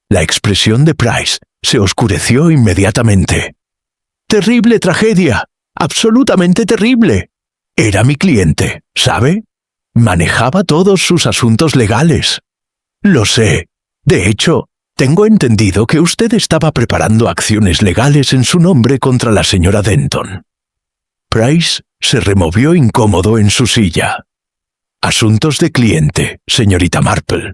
La expresión de Price se oscureció inmediatamente. Terrible tragedia, absolutamente terrible. Era mi cliente, ¿sabe? Manejaba todos sus asuntos legales. Lo sé. De hecho, tengo entendido que usted estaba preparando acciones legales en su nombre contra la señora Denton. Price se removió incómodo en su silla. Asuntos de cliente, señorita Marple.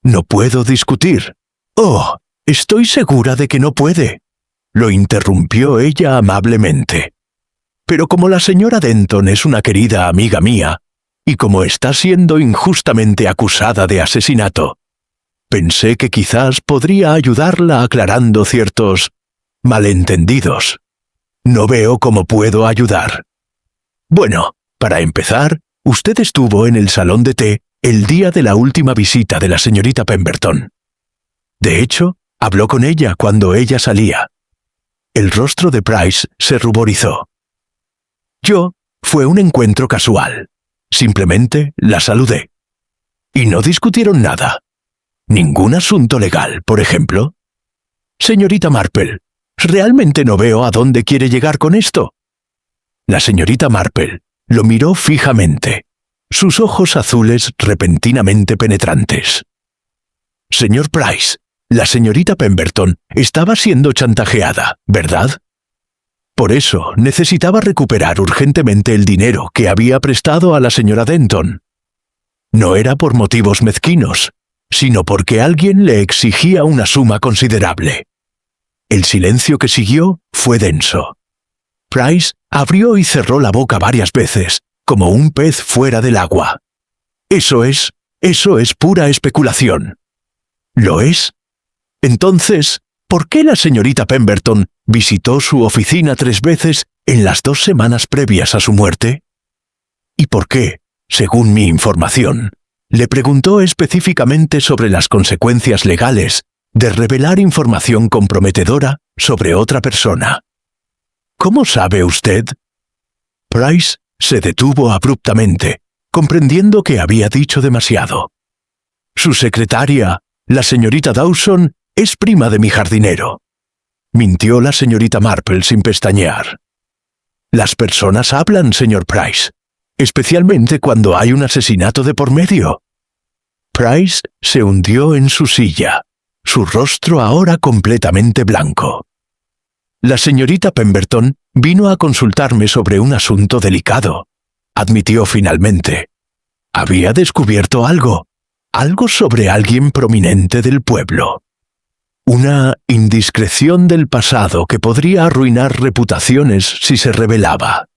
No puedo discutir. Oh, estoy segura de que no puede. Lo interrumpió ella amablemente. Pero como la señora Denton es una querida amiga mía, y como está siendo injustamente acusada de asesinato, pensé que quizás podría ayudarla aclarando ciertos malentendidos. No veo cómo puedo ayudar. Bueno, para empezar, usted estuvo en el salón de té el día de la última visita de la señorita Pemberton. De hecho, habló con ella cuando ella salía. El rostro de Price se ruborizó. Fue un encuentro casual. Simplemente la saludé. Y no discutieron nada. ¿Ningún asunto legal, por ejemplo? Señorita Marple, realmente no veo a dónde quiere llegar con esto. La señorita Marple lo miró fijamente, sus ojos azules repentinamente penetrantes. Señor Price, la señorita Pemberton estaba siendo chantajeada, ¿verdad? Por eso necesitaba recuperar urgentemente el dinero que había prestado a la señora Denton. No era por motivos mezquinos, sino porque alguien le exigía una suma considerable. El silencio que siguió fue denso. Price abrió y cerró la boca varias veces, como un pez fuera del agua. Eso es pura especulación. ¿Lo es? Entonces, ¿por qué la señorita Pemberton visitó su oficina 3 veces en las 2 semanas previas a su muerte? ¿Y por qué, según mi información, le preguntó específicamente sobre las consecuencias legales de revelar información comprometedora sobre otra persona? ¿Cómo sabe usted? Price se detuvo abruptamente, comprendiendo que había dicho demasiado. Su secretaria, la señorita Dawson, es prima de mi jardinero. Mintió la señorita Marple sin pestañear. Las personas hablan, señor Price, especialmente cuando hay un asesinato de por medio. Price se hundió en su silla, su rostro ahora completamente blanco. La señorita Pemberton vino a consultarme sobre un asunto delicado, admitió finalmente. Había descubierto algo sobre alguien prominente del pueblo. Una indiscreción del pasado que podría arruinar reputaciones si se revelaba.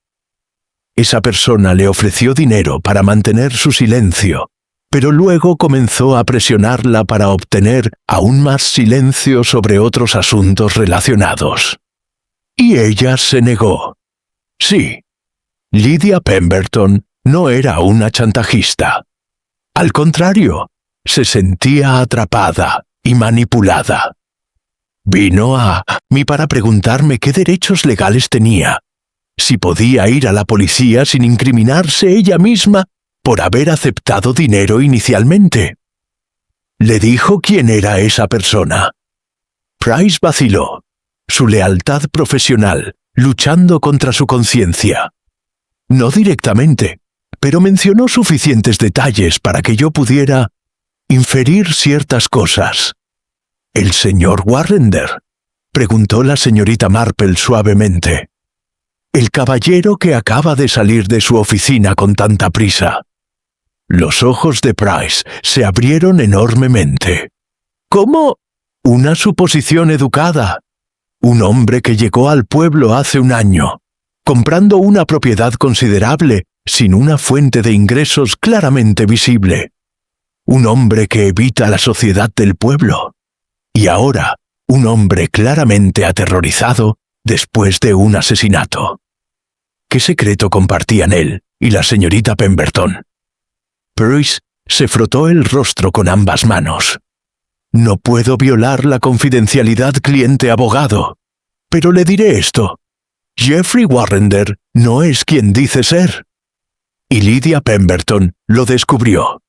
Esa persona le ofreció dinero para mantener su silencio, pero luego comenzó a presionarla para obtener aún más silencio sobre otros asuntos relacionados. Y ella se negó. Sí, Lydia Pemberton no era una chantajista. Al contrario, se sentía atrapada y manipulada. Vino a mí para preguntarme qué derechos legales tenía, si podía ir a la policía sin incriminarse ella misma por haber aceptado dinero inicialmente. Le dijo quién era esa persona. Price vaciló, su lealtad profesional luchando contra su conciencia. No directamente, pero mencionó suficientes detalles para que yo pudiera inferir ciertas cosas. ¿El señor Warrender?, preguntó la señorita Marple suavemente. El caballero que acaba de salir de su oficina con tanta prisa. Los ojos de Price se abrieron enormemente. ¿Cómo? Una suposición educada. Un hombre que llegó al pueblo hace un año, comprando una propiedad considerable sin una fuente de ingresos claramente visible. Un hombre que evita la sociedad del pueblo. Y ahora, un hombre claramente aterrorizado después de un asesinato. ¿Qué secreto compartían él y la señorita Pemberton? Pryce se frotó el rostro con ambas manos. No puedo violar la confidencialidad cliente-abogado, pero le diré esto. Jeffrey Warrender no es quien dice ser. Y Lydia Pemberton lo descubrió.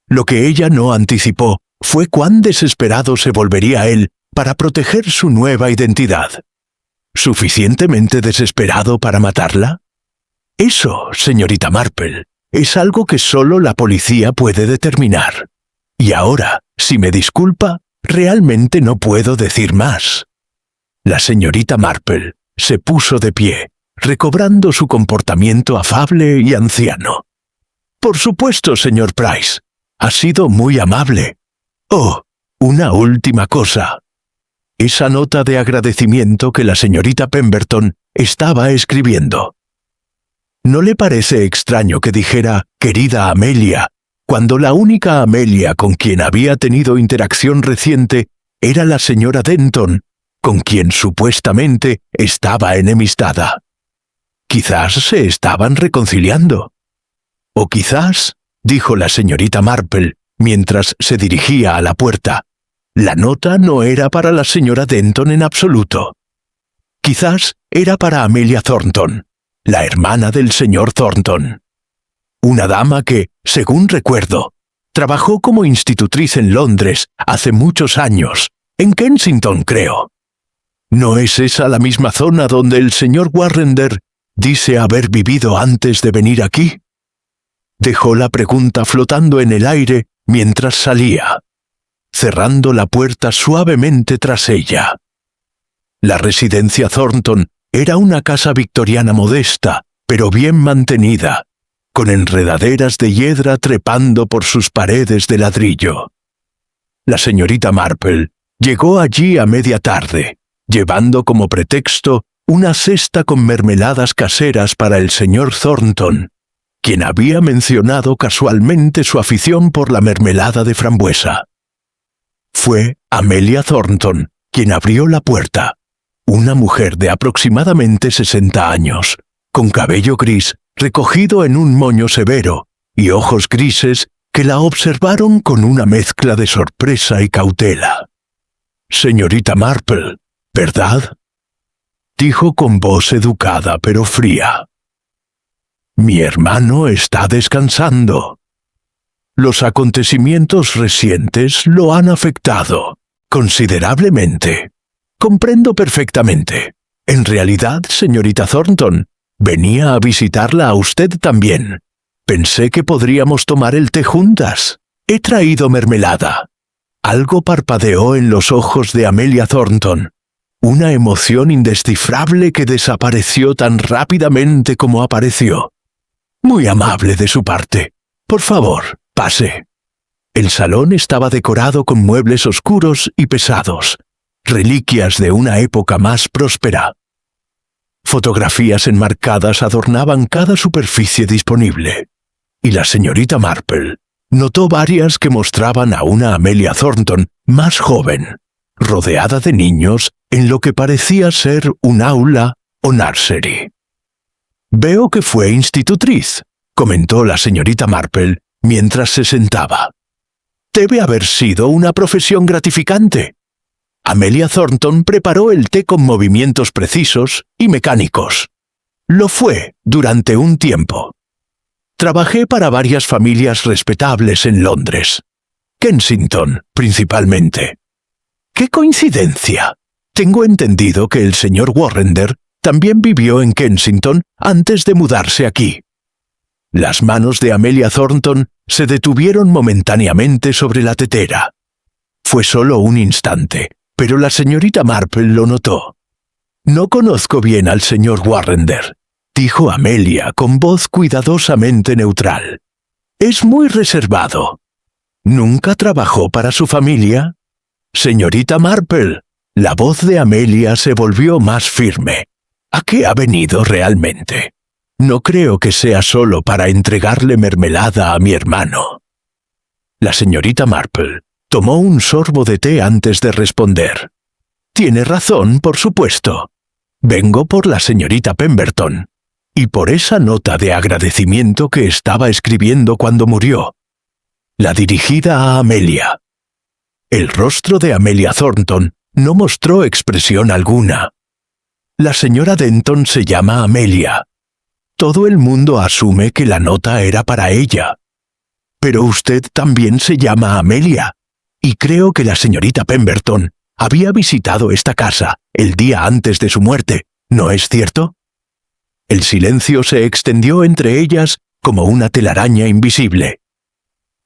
Lo que ella no anticipó fue cuán desesperado se volvería él para proteger su nueva identidad. ¿Suficientemente desesperado para matarla? Eso, señorita Marple, es algo que solo la policía puede determinar. Y ahora, si me disculpa, realmente no puedo decir más. La señorita Marple se puso de pie, recobrando su comportamiento afable y anciano. Por supuesto, señor Pryce. Ha sido muy amable. Oh, una última cosa. Esa nota de agradecimiento que la señorita Pemberton estaba escribiendo. ¿No le parece extraño que dijera «querida Amelia», cuando la única Amelia con quien había tenido interacción reciente era la señora Denton, con quien supuestamente estaba enemistada? Quizás se estaban reconciliando. O quizás, dijo la señorita Marple mientras se dirigía a la puerta, la nota no era para la señora Denton en absoluto. Quizás era para Amelia Thornton, la hermana del señor Thornton. Una dama que, según recuerdo, trabajó como institutriz en Londres hace muchos años, en Kensington, creo. ¿No es esa la misma zona donde el señor Warrender dice haber vivido antes de venir aquí? Dejó la pregunta flotando en el aire mientras salía, cerrando la puerta suavemente tras ella. La residencia Thornton era una casa victoriana modesta, pero bien mantenida, con enredaderas de hiedra trepando por sus paredes de ladrillo. La señorita Marple llegó allí a media tarde, llevando como pretexto una cesta con mermeladas caseras para el señor Thornton, quien había mencionado casualmente su afición por la mermelada de frambuesa. Fue Amelia Thornton quien abrió la puerta, una mujer de aproximadamente 60 años, con cabello gris recogido en un moño severo y ojos grises que la observaron con una mezcla de sorpresa y cautela. «Señorita Marple, ¿verdad?», dijo con voz educada pero fría. «Mi hermano está descansando. Los acontecimientos recientes lo han afectado considerablemente. Comprendo perfectamente. En realidad, señorita Thornton, venía a visitarla a usted también. Pensé que podríamos tomar el té juntas. He traído mermelada». Algo parpadeó en los ojos de Amelia Thornton. Una emoción indescifrable que desapareció tan rápidamente como apareció. «Muy amable de su parte. Por favor, pase». El salón estaba decorado con muebles oscuros y pesados, reliquias de una época más próspera. Fotografías enmarcadas adornaban cada superficie disponible, y la señorita Marple notó varias que mostraban a una Amelia Thornton más joven, rodeada de niños en lo que parecía ser un aula o nursery. «Veo que fue institutriz», comentó la señorita Marple mientras se sentaba. «Debe haber sido una profesión gratificante». Amelia Thornton preparó el té con movimientos precisos y mecánicos. Lo fue durante un tiempo. Trabajé para varias familias respetables en Londres. Kensington, principalmente. ¡Qué coincidencia! Tengo entendido que el señor Warrender también vivió en Kensington antes de mudarse aquí. Las manos de Amelia Thornton se detuvieron momentáneamente sobre la tetera. Fue solo un instante, pero la señorita Marple lo notó. «No conozco bien al señor Warrender», dijo Amelia con voz cuidadosamente neutral. «Es muy reservado. ¿Nunca trabajó para su familia?» «Señorita Marple», la voz de Amelia se volvió más firme. «¿A qué ha venido realmente? No creo que sea solo para entregarle mermelada a mi hermano». La señorita Marple tomó un sorbo de té antes de responder. «Tiene razón, por supuesto. Vengo por la señorita Pemberton. y por esa nota de agradecimiento que estaba escribiendo cuando murió, la dirigida a Amelia. El rostro de Amelia Thornton no mostró expresión alguna. La señora Denton se llama Amelia. Todo el mundo asume que la nota era para ella. Pero usted también se llama Amelia, y creo que la señorita Pemberton había visitado esta casa el día antes de su muerte, ¿no es cierto? El silencio se extendió entre ellas como una telaraña invisible.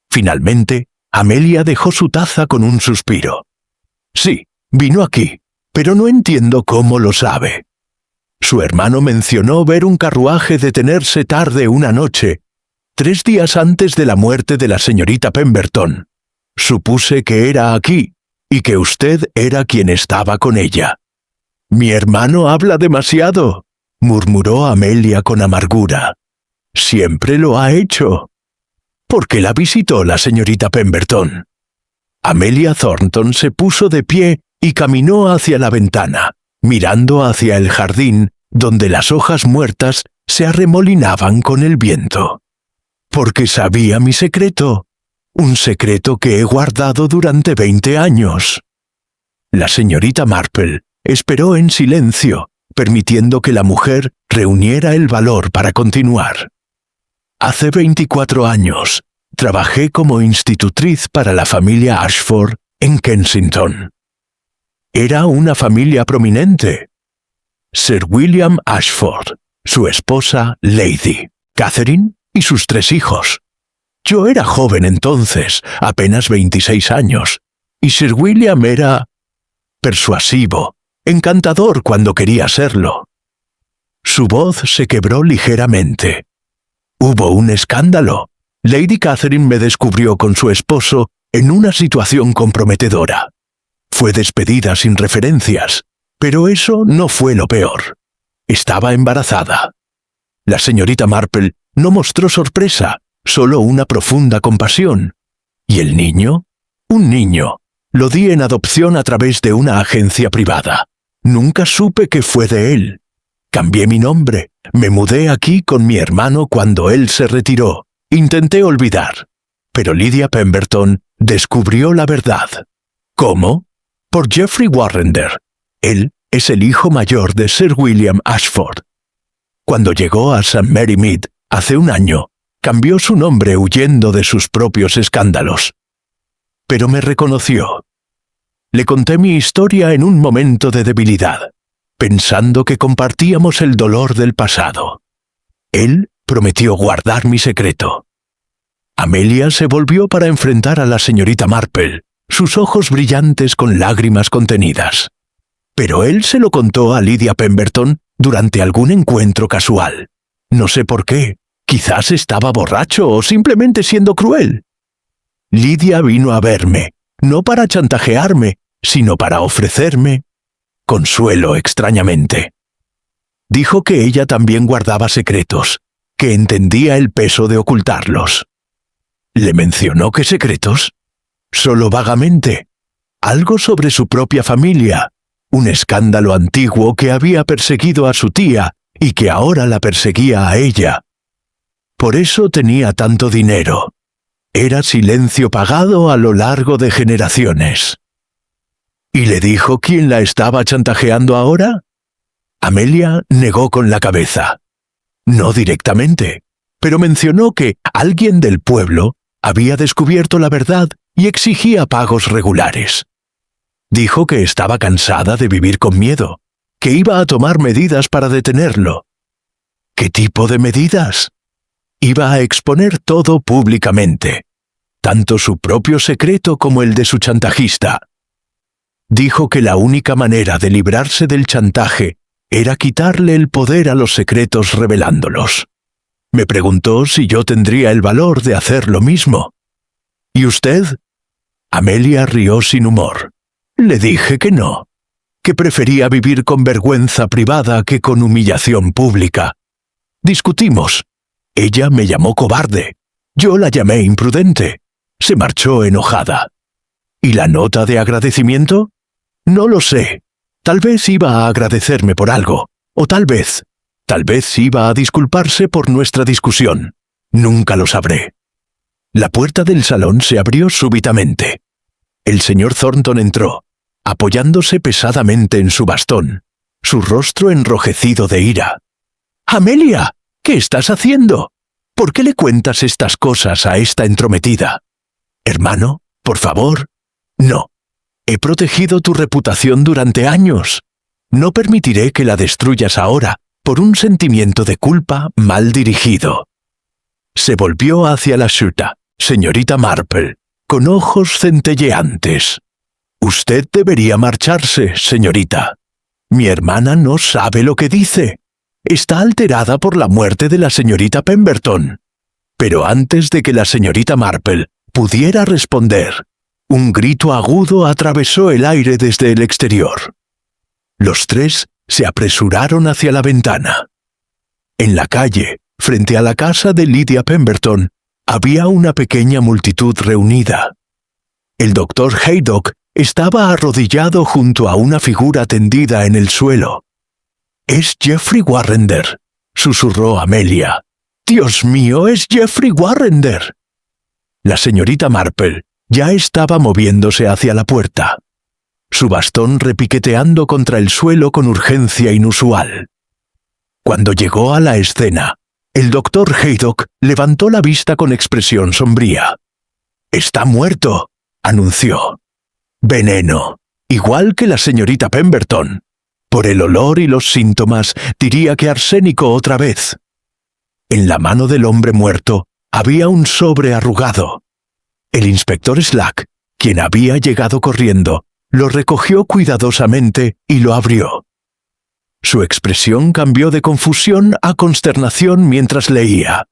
Finalmente, Amelia dejó su taza con un suspiro. Sí, vino aquí, pero no entiendo cómo lo sabe. Su hermano mencionó ver un carruaje detenerse tarde una noche, 3 días antes de la muerte de la señorita Pemberton. Supuse que era aquí, y que usted era quien estaba con ella. «Mi hermano habla demasiado», murmuró Amelia con amargura. «Siempre lo ha hecho». «¿Por qué la visitó la señorita Pemberton?» Amelia Thornton se puso de pie y caminó hacia la ventana, mirando hacia el jardín, donde las hojas muertas se arremolinaban con el viento. «Porque sabía mi secreto, un secreto que he guardado durante 20 años». La señorita Marple esperó en silencio, permitiendo que la mujer reuniera el valor para continuar. «Hace 24 años, trabajé como institutriz para la familia Ashford en Kensington. Era una familia prominente. Sir William Ashford, su esposa Lady Catherine y sus 3 hijos. Yo era joven entonces, apenas 26 años, y Sir William era persuasivo, encantador cuando quería serlo. Su voz se quebró ligeramente. Hubo un escándalo. Lady Catherine me descubrió con su esposo en una situación comprometedora. Fue despedida sin referencias, pero eso no fue lo peor. Estaba embarazada. La señorita Marple no mostró sorpresa, solo una profunda compasión. ¿Y el niño? Un niño. Lo di en adopción a través de una agencia privada. Nunca supe que fue de él. Cambié mi nombre. Me mudé aquí con mi hermano cuando él se retiró. Intenté olvidar. Pero Lydia Pemberton descubrió la verdad. ¿Cómo? Por Geoffrey Warrender. Él es el hijo mayor de Sir William Ashford. Cuando llegó a St. Mary Mead hace un año, cambió su nombre huyendo de sus propios escándalos. Pero me reconoció. Le conté mi historia en un momento de debilidad, pensando que compartíamos el dolor del pasado. Él prometió guardar mi secreto. Amelia se volvió para enfrentar a la señorita Marple, sus ojos brillantes con lágrimas contenidas. Pero él se lo contó a Lydia Pemberton durante algún encuentro casual. No sé por qué, quizás estaba borracho o simplemente siendo cruel. Lydia vino a verme, no para chantajearme, sino para ofrecerme consuelo extrañamente. Dijo que ella también guardaba secretos, que entendía el peso de ocultarlos. ¿Le mencionó qué secretos? Solo vagamente. Algo sobre su propia familia, un escándalo antiguo que había perseguido a su tía y que ahora la perseguía a ella. Por eso tenía tanto dinero. Era silencio pagado a lo largo de generaciones. ¿Y le dijo quién la estaba chantajeando ahora? Amelia negó con la cabeza. No directamente, pero mencionó que alguien del pueblo había descubierto la verdad y exigía pagos regulares. Dijo que estaba cansada de vivir con miedo, que iba a tomar medidas para detenerlo. ¿Qué tipo de medidas? Iba a exponer todo públicamente, tanto su propio secreto como el de su chantajista. Dijo que la única manera de librarse del chantaje era quitarle el poder a los secretos revelándolos. Me preguntó si yo tendría el valor de hacer lo mismo. ¿Y usted? Amelia rió sin humor. Le dije que no, que prefería vivir con vergüenza privada que con humillación pública. Discutimos. Ella me llamó cobarde. Yo la llamé imprudente. Se marchó enojada. ¿Y la nota de agradecimiento? No lo sé. Tal vez iba a agradecerme por algo, o tal vez, Tal vez iba a disculparse por nuestra discusión. Nunca lo sabré. La puerta del salón se abrió súbitamente. El señor Thornton entró, apoyándose pesadamente en su bastón, su rostro enrojecido de ira. «Amelia, ¿qué estás haciendo? ¿Por qué le cuentas estas cosas a esta entrometida? Hermano, por favor. No. He protegido tu reputación durante años. No permitiré que la destruyas ahora por un sentimiento de culpa mal dirigido». Se volvió hacia la chuta, señorita Marple, con ojos centelleantes. «Usted debería marcharse, señorita. Mi hermana no sabe lo que dice. Está alterada por la muerte de la señorita Pemberton». Pero antes de que la señorita Marple pudiera responder, un grito agudo atravesó el aire desde el exterior. Los tres se apresuraron hacia la ventana. En la calle, frente a la casa de Lydia Pemberton, había una pequeña multitud reunida. El doctor Haydock estaba arrodillado junto a una figura tendida en el suelo. «Es Geoffrey Warrender», susurró Amelia. «Dios mío, es Geoffrey Warrender». La señorita Marple ya estaba moviéndose hacia la puerta, su bastón repiqueteando contra el suelo con urgencia inusual. Cuando llegó a la escena, el doctor Haydock levantó la vista con expresión sombría. «Está muerto», anunció. «Veneno, igual que la señorita Pemberton. Por el olor y los síntomas, diría que arsénico otra vez». En la mano del hombre muerto había un sobre arrugado. El inspector Slack, quien había llegado corriendo, lo recogió cuidadosamente y lo abrió. Su expresión cambió de confusión a consternación mientras leía.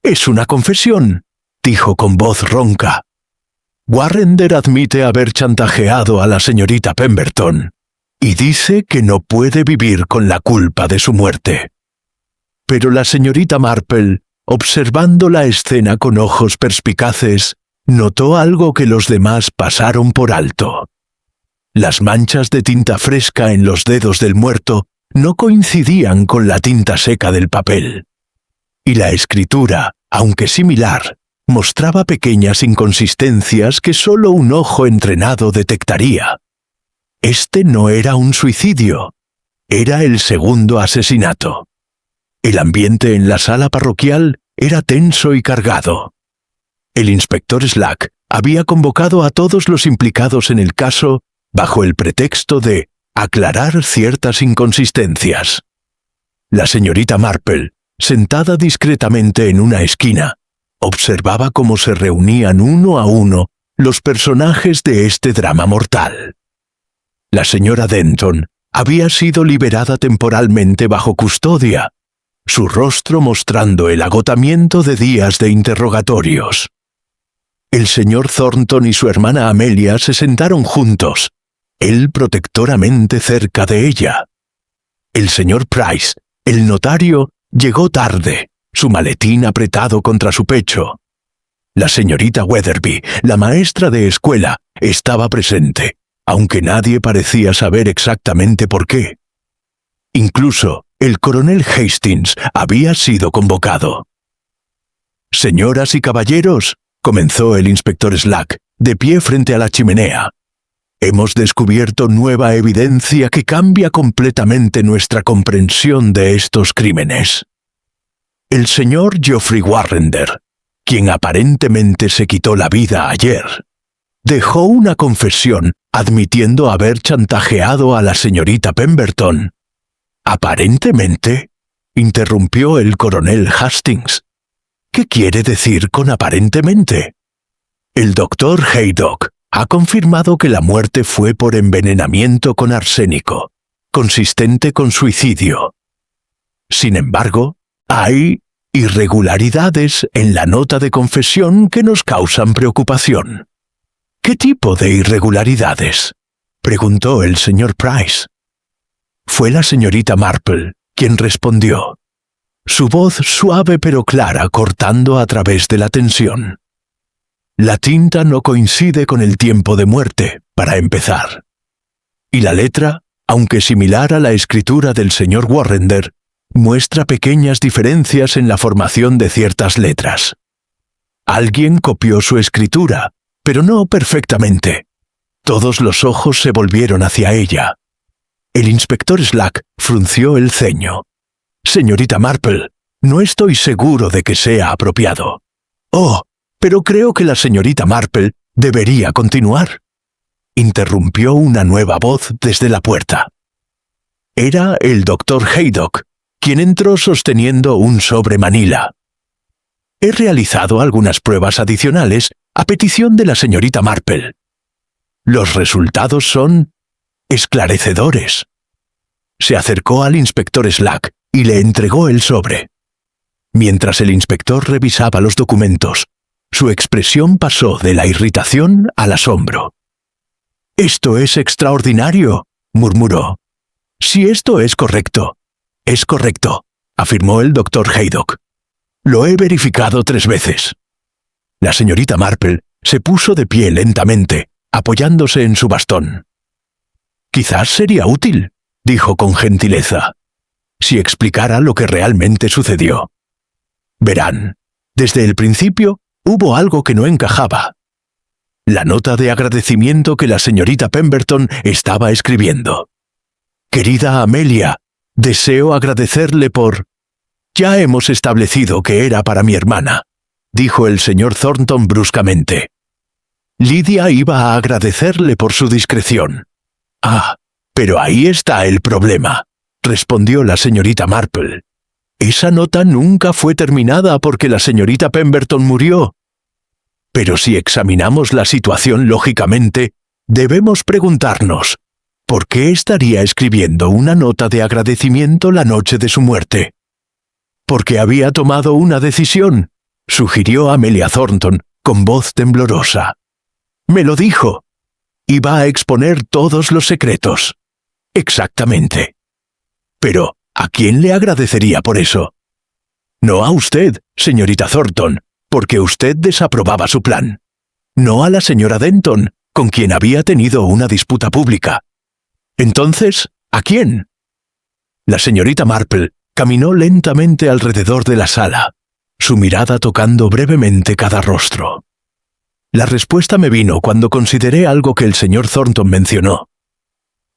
«Es una confesión», dijo con voz ronca. «Warrender admite haber chantajeado a la señorita Pemberton y dice que no puede vivir con la culpa de su muerte». Pero la señorita Marple, observando la escena con ojos perspicaces, notó algo que los demás pasaron por alto. Las manchas de tinta fresca en los dedos del muerto no coincidían con la tinta seca del papel. Y la escritura, aunque similar, mostraba pequeñas inconsistencias que solo un ojo entrenado detectaría. Este no era un suicidio, era el segundo asesinato. El ambiente en la sala parroquial era tenso y cargado. El inspector Slack había convocado a todos los implicados en el caso bajo el pretexto de aclarar ciertas inconsistencias. La señorita Marple, sentada discretamente en una esquina, observaba cómo se reunían uno a uno los personajes de este drama mortal. La señora Denton había sido liberada temporalmente bajo custodia, su rostro mostrando el agotamiento de días de interrogatorios. El señor Thornton y su hermana Amelia se sentaron juntos, él protectoramente cerca de ella. El señor Price, el notario, llegó tarde, su maletín apretado contra su pecho. La señorita Weatherby, la maestra de escuela, estaba presente, aunque nadie parecía saber exactamente por qué. Incluso el coronel Hastings había sido convocado. «Señoras y caballeros», comenzó el inspector Slack, de pie frente a la chimenea, «hemos descubierto nueva evidencia que cambia completamente nuestra comprensión de estos crímenes. El señor Geoffrey Warrender, quien aparentemente se quitó la vida ayer, dejó una confesión admitiendo haber chantajeado a la señorita Pemberton». «¿Aparentemente?», interrumpió el coronel Hastings. «¿Qué quiere decir con aparentemente?». «El doctor Haydock ha confirmado que la muerte fue por envenenamiento con arsénico, consistente con suicidio. Sin embargo, hay irregularidades en la nota de confesión que nos causan preocupación». «¿Qué tipo de irregularidades?», preguntó el señor Price. Fue la señorita Marple quien respondió, su voz suave pero clara cortando a través de la tensión. «La tinta no coincide con el tiempo de muerte, para empezar. Y la letra, aunque similar a la escritura del señor Warrender, muestra pequeñas diferencias en la formación de ciertas letras. Alguien copió su escritura, pero no perfectamente. Todos los ojos se volvieron hacia ella. El inspector Slack frunció el ceño. Señorita Marple, no estoy seguro de que sea apropiado. Oh, pero creo que la señorita Marple debería continuar. Interrumpió una nueva voz desde la puerta. Era el doctor Haydock, quien entró sosteniendo un sobre Manila. He realizado algunas pruebas adicionales a petición de la señorita Marple. Los resultados son esclarecedores. Se acercó al inspector Slack y le entregó el sobre. Mientras el inspector revisaba los documentos, su expresión pasó de la irritación al asombro. «Esto es extraordinario», murmuró. «Si esto es correcto», afirmó el doctor Haydock. «Lo he verificado 3 veces». La señorita Marple se puso de pie lentamente, apoyándose en su bastón. «Quizás sería útil», dijo con gentileza, «si explicara lo que realmente sucedió. Verán, desde el principio hubo algo que no encajaba. La nota de agradecimiento que la señorita Pemberton estaba escribiendo. Querida Amelia, deseo agradecerle por... Ya hemos establecido que era para mi hermana, dijo el señor Thornton bruscamente. Lidia iba a agradecerle por su discreción. Ah, pero ahí está el problema, respondió la señorita Marple. Esa nota nunca fue terminada porque la señorita Pemberton murió. Pero si examinamos la situación lógicamente, debemos preguntarnos, ¿por qué estaría escribiendo una nota de agradecimiento la noche de su muerte? Porque había tomado una decisión, sugirió Amelia Thornton con voz temblorosa. Me lo dijo. Iba a exponer todos los secretos. Exactamente. Pero, ¿a quién le agradecería por eso? No a usted, señorita Thornton, porque usted desaprobaba su plan. No a la señora Denton, con quien había tenido una disputa pública. Entonces, ¿a quién? La señorita Marple caminó lentamente alrededor de la sala, su mirada tocando brevemente cada rostro. La respuesta me vino cuando consideré algo que el señor Thornton mencionó.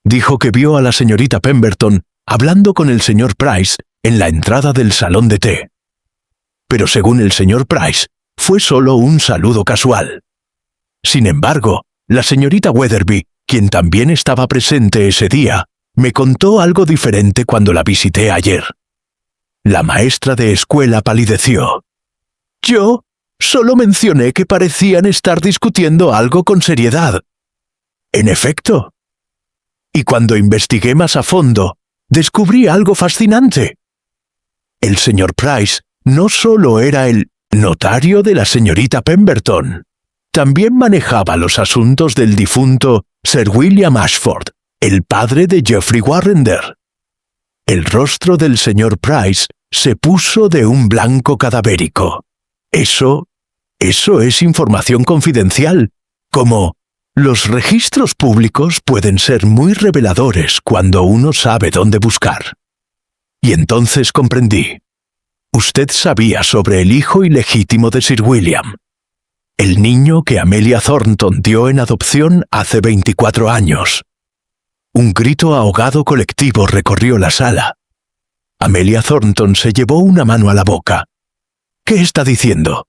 Dijo que vio a la señorita Pemberton hablando con el señor Price en la entrada del salón de té. Pero según el señor Price, fue solo un saludo casual. Sin embargo, la señorita Weatherby, quien también estaba presente ese día, me contó algo diferente cuando la visité ayer. La maestra de escuela palideció. Yo solo mencioné que parecían estar discutiendo algo con seriedad. En efecto. Y cuando investigué más a fondo, descubrí algo fascinante. El señor Price no solo era el notario de la señorita Pemberton, también manejaba los asuntos del difunto Sir William Ashford, el padre de Geoffrey Warrender. El rostro del señor Price se puso de un blanco cadavérico. Eso es información confidencial, como los registros públicos pueden ser muy reveladores cuando uno sabe dónde buscar. Y entonces comprendí. Usted sabía sobre el hijo ilegítimo de Sir William, el niño que Amelia Thornton dio en adopción hace 24 años. Un grito ahogado colectivo recorrió la sala. Amelia Thornton se llevó una mano a la boca. ¿Qué está diciendo?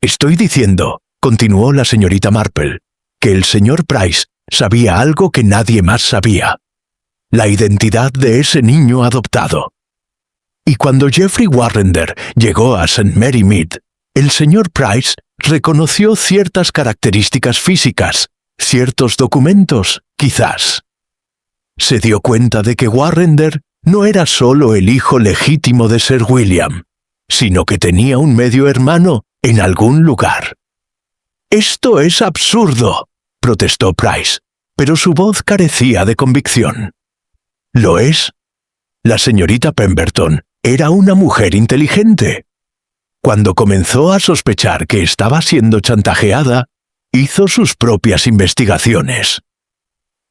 Estoy diciendo, continuó la señorita Marple, que el señor Price sabía algo que nadie más sabía. La identidad de ese niño adoptado. Y cuando Geoffrey Warrender llegó a St. Mary Mead, el señor Price reconoció ciertas características físicas, ciertos documentos, quizás. Se dio cuenta de que Warrender no era solo el hijo legítimo de Sir William, sino que tenía un medio hermano en algún lugar. «Esto es absurdo», protestó Price, pero su voz carecía de convicción. «¿Lo es?» La señorita Pemberton era una mujer inteligente. Cuando comenzó a sospechar que estaba siendo chantajeada, hizo sus propias investigaciones.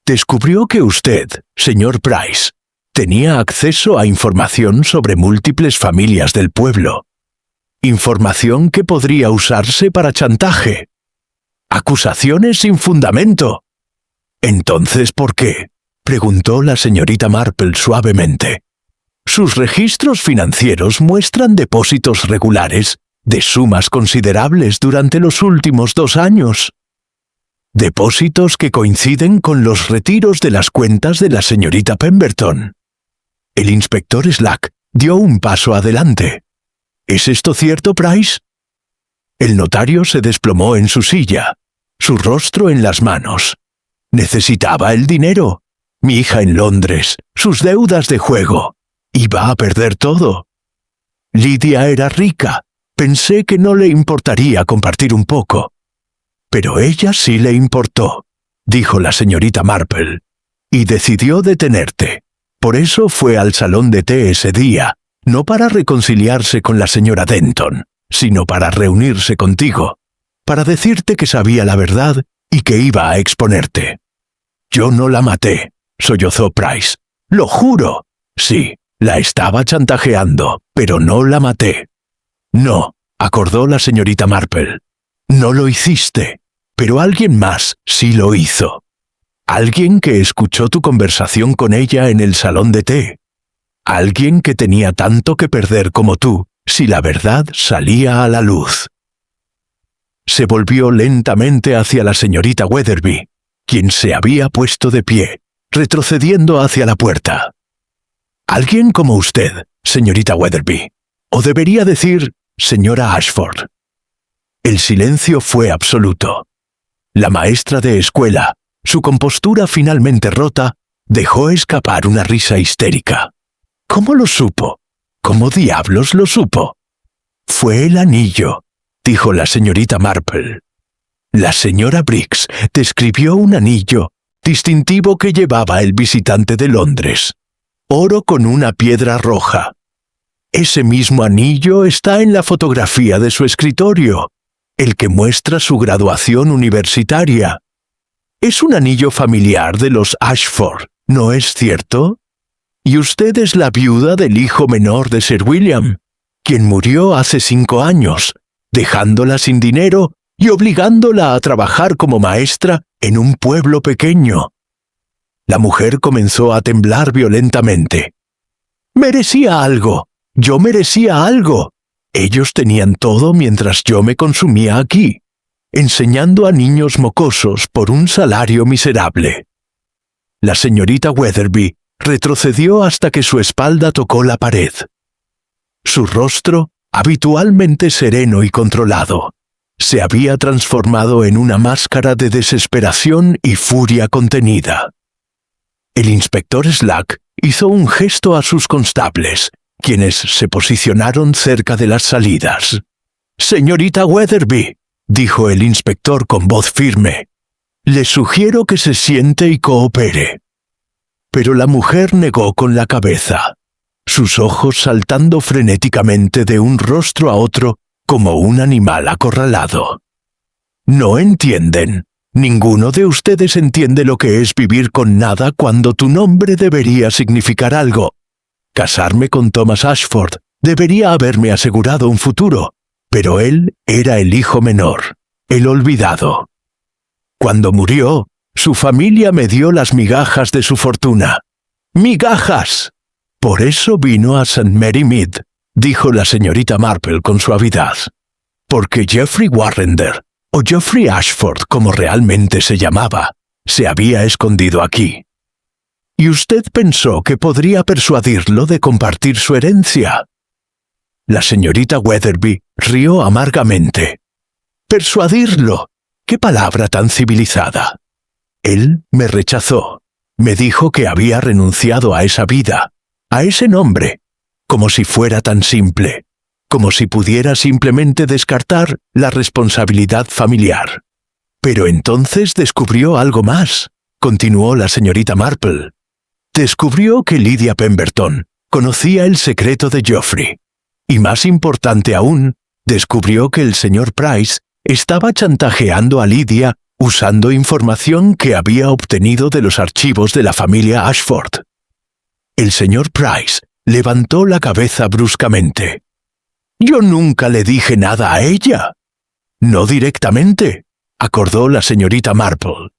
Descubrió que usted, señor Price, Tenía acceso a información sobre múltiples familias del pueblo. Información que podría usarse para chantaje. Acusaciones sin fundamento. ¿Entonces por qué?, preguntó la señorita Marple suavemente. Sus registros financieros muestran depósitos regulares de sumas considerables durante los últimos 2 años. Depósitos que coinciden con los retiros de las cuentas de la señorita Pemberton. El inspector Slack dio un paso adelante. ¿Es esto cierto, Price? El notario se desplomó en su silla, su rostro en las manos. Necesitaba el dinero. Mi hija en Londres, sus deudas de juego. Iba a perder todo. Lydia era rica. Pensé que no le importaría compartir un poco. Pero ella sí le importó, dijo la señorita Marple, y decidió detenerte. Por eso fue al salón de té ese día, no para reconciliarse con la señora Denton, sino para reunirse contigo, para decirte que sabía la verdad y que iba a exponerte. Yo no la maté, sollozó Price. Lo juro. Sí, la estaba chantajeando, pero no la maté. No, acordó la señorita Marple. No lo hiciste, pero alguien más sí lo hizo. Alguien que escuchó tu conversación con ella en el salón de té. Alguien que tenía tanto que perder como tú, si la verdad salía a la luz. Se volvió lentamente hacia la señorita Weatherby, quien se había puesto de pie, retrocediendo hacia la puerta. Alguien como usted, señorita Weatherby, o debería decir, señora Ashford. El silencio fue absoluto. La maestra de escuela, su compostura finalmente rota, dejó escapar una risa histérica. ¿Cómo lo supo? ¿Cómo diablos lo supo? Fue el anillo, dijo la señorita Marple. La señora Briggs describió un anillo distintivo que llevaba el visitante de Londres. Oro con una piedra roja. Ese mismo anillo está en la fotografía de su escritorio, el que muestra su graduación universitaria. Es un anillo familiar de los Ashford, ¿no es cierto? Y usted es la viuda del hijo menor de Sir William, quien murió hace 5 años, dejándola sin dinero y obligándola a trabajar como maestra en un pueblo pequeño. La mujer comenzó a temblar violentamente. Merecía algo. Yo merecía algo. Ellos tenían todo mientras yo me consumía aquí, enseñando a niños mocosos por un salario miserable. La señorita Weatherby retrocedió hasta que su espalda tocó la pared. Su rostro, habitualmente sereno y controlado, se había transformado en una máscara de desesperación y furia contenida. El inspector Slack hizo un gesto a sus constables, quienes se posicionaron cerca de las salidas. «Señorita Weatherby», dijo el inspector con voz firme, «le sugiero que se siente y coopere». Pero la mujer negó con la cabeza, sus ojos saltando frenéticamente de un rostro a otro como un animal acorralado. «No entienden. Ninguno de ustedes entiende lo que es vivir con nada cuando tu nombre debería significar algo. Casarme con Thomas Ashford debería haberme asegurado un futuro, pero él era el hijo menor, el olvidado. Cuando murió, su familia me dio las migajas de su fortuna. ¡Migajas! Por eso vino a St. Mary Mead, dijo la señorita Marple con suavidad. Porque Geoffrey Warrender, o Geoffrey Ashford como realmente se llamaba, se había escondido aquí. ¿Y usted pensó que podría persuadirlo de compartir su herencia? La señorita Weatherby rió amargamente. «¿Persuadirlo? ¡Qué palabra tan civilizada!» Él me rechazó. Me dijo que había renunciado a esa vida, a ese nombre, como si fuera tan simple, como si pudiera simplemente descartar la responsabilidad familiar. Pero entonces descubrió algo más, continuó la señorita Marple. Descubrió que Lydia Pemberton conocía el secreto de Geoffrey. Y más importante aún, descubrió que el señor Price estaba chantajeando a Lydia usando información que había obtenido de los archivos de la familia Ashford. El señor Price levantó la cabeza bruscamente. Yo nunca le dije nada a ella. No directamente, acordó la señorita Marple.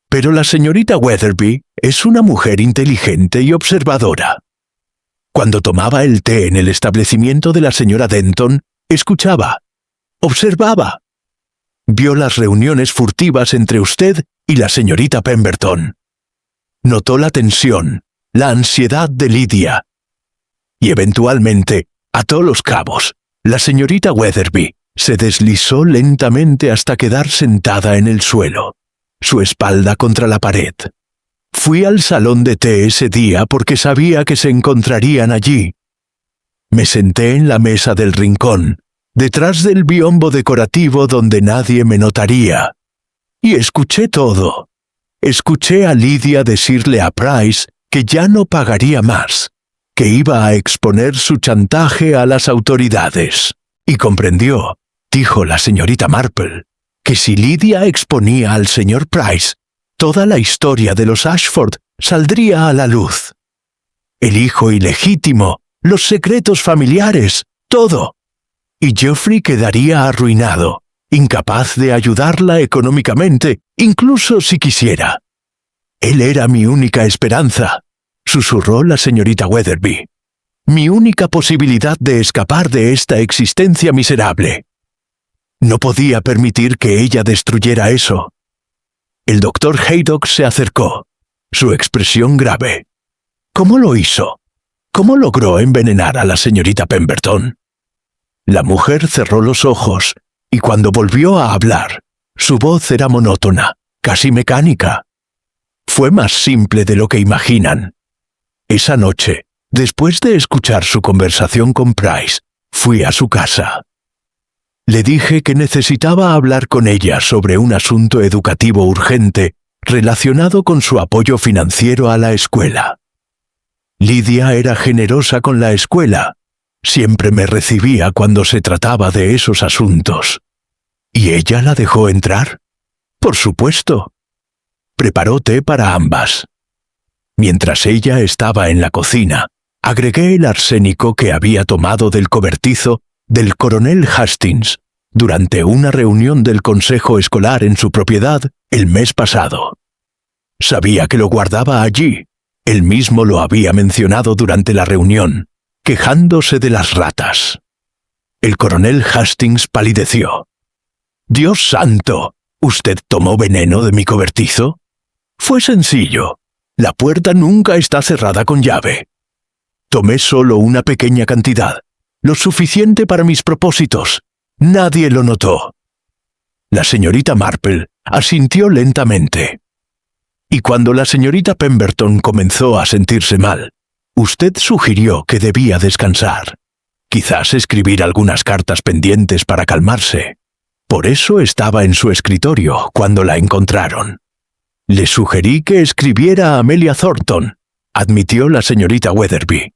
Pero la señorita Weatherby es una mujer inteligente y observadora. Cuando tomaba el té en el establecimiento de la señora Denton, escuchaba, observaba. Vio las reuniones furtivas entre usted y la señorita Pemberton. Notó la tensión, la ansiedad de Lydia. Y eventualmente ató los cabos. La señorita Weatherby se deslizó lentamente hasta quedar sentada en el suelo, su espalda contra la pared. Fui al salón de té ese día porque sabía que se encontrarían allí. Me senté en la mesa del rincón, detrás del biombo decorativo donde nadie me notaría. Y escuché todo. Escuché a Lydia decirle a Price que ya no pagaría más, que iba a exponer su chantaje a las autoridades. Y comprendió, dijo la señorita Marple, que si Lydia exponía al señor Price, toda la historia de los Ashford saldría a la luz. El hijo ilegítimo, los secretos familiares, todo. Y Geoffrey quedaría arruinado, incapaz de ayudarla económicamente, incluso si quisiera. Él era mi única esperanza, susurró la señorita Weatherby. Mi única posibilidad de escapar de esta existencia miserable. No podía permitir que ella destruyera eso. El doctor Haydock se acercó, su expresión grave. ¿Cómo lo hizo? ¿Cómo logró envenenar a la señorita Pemberton? La mujer cerró los ojos, y cuando volvió a hablar, su voz era monótona, casi mecánica. Fue más simple de lo que imaginan. Esa noche, después de escuchar su conversación con Price, fui a su casa. Le dije que necesitaba hablar con ella sobre un asunto educativo urgente relacionado con su apoyo financiero a la escuela. Lydia era generosa con la escuela. Siempre me recibía cuando se trataba de esos asuntos. ¿Y ella la dejó entrar? Por supuesto. Preparó té para ambas. Mientras ella estaba en la cocina, agregué el arsénico que había tomado del cobertizo del coronel Hastings durante una reunión del consejo escolar en su propiedad el mes pasado. Sabía que lo guardaba allí. Él mismo lo había mencionado durante la reunión, quejándose de las ratas. El coronel Hastings palideció. «¡Dios santo! ¿Usted tomó veneno de mi cobertizo?» «Fue sencillo. La puerta nunca está cerrada con llave. Tomé solo una pequeña cantidad, lo suficiente para mis propósitos. Nadie lo notó». La señorita Marple asintió lentamente. «Y cuando la señorita Pemberton comenzó a sentirse mal, usted sugirió que debía descansar. Quizás escribir algunas cartas pendientes para calmarse. Por eso estaba en su escritorio cuando la encontraron. Le sugerí que escribiera a Amelia Thornton», admitió la señorita Weatherby.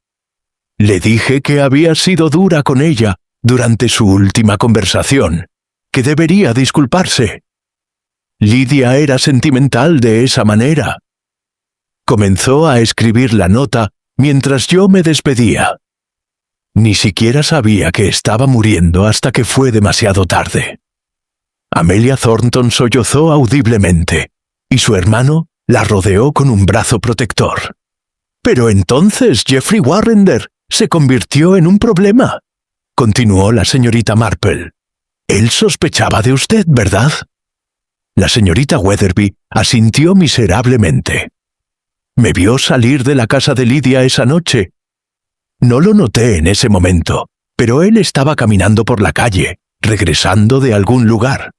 «Le dije que había sido dura con ella durante su última conversación, que debería disculparse. Lydia era sentimental de esa manera». Comenzó a escribir la nota mientras yo me despedía. Ni siquiera sabía que estaba muriendo hasta que fue demasiado tarde. Amelia Thornton sollozó audiblemente, y su hermano la rodeó con un brazo protector. «Pero entonces Geoffrey Warrender se convirtió en un problema», continuó la señorita Marple. «Él sospechaba de usted, ¿verdad?» La señorita Weatherby asintió miserablemente. «¿Me vio salir de la casa de Lydia esa noche?» No lo noté en ese momento, pero él estaba caminando por la calle, regresando de algún lugar.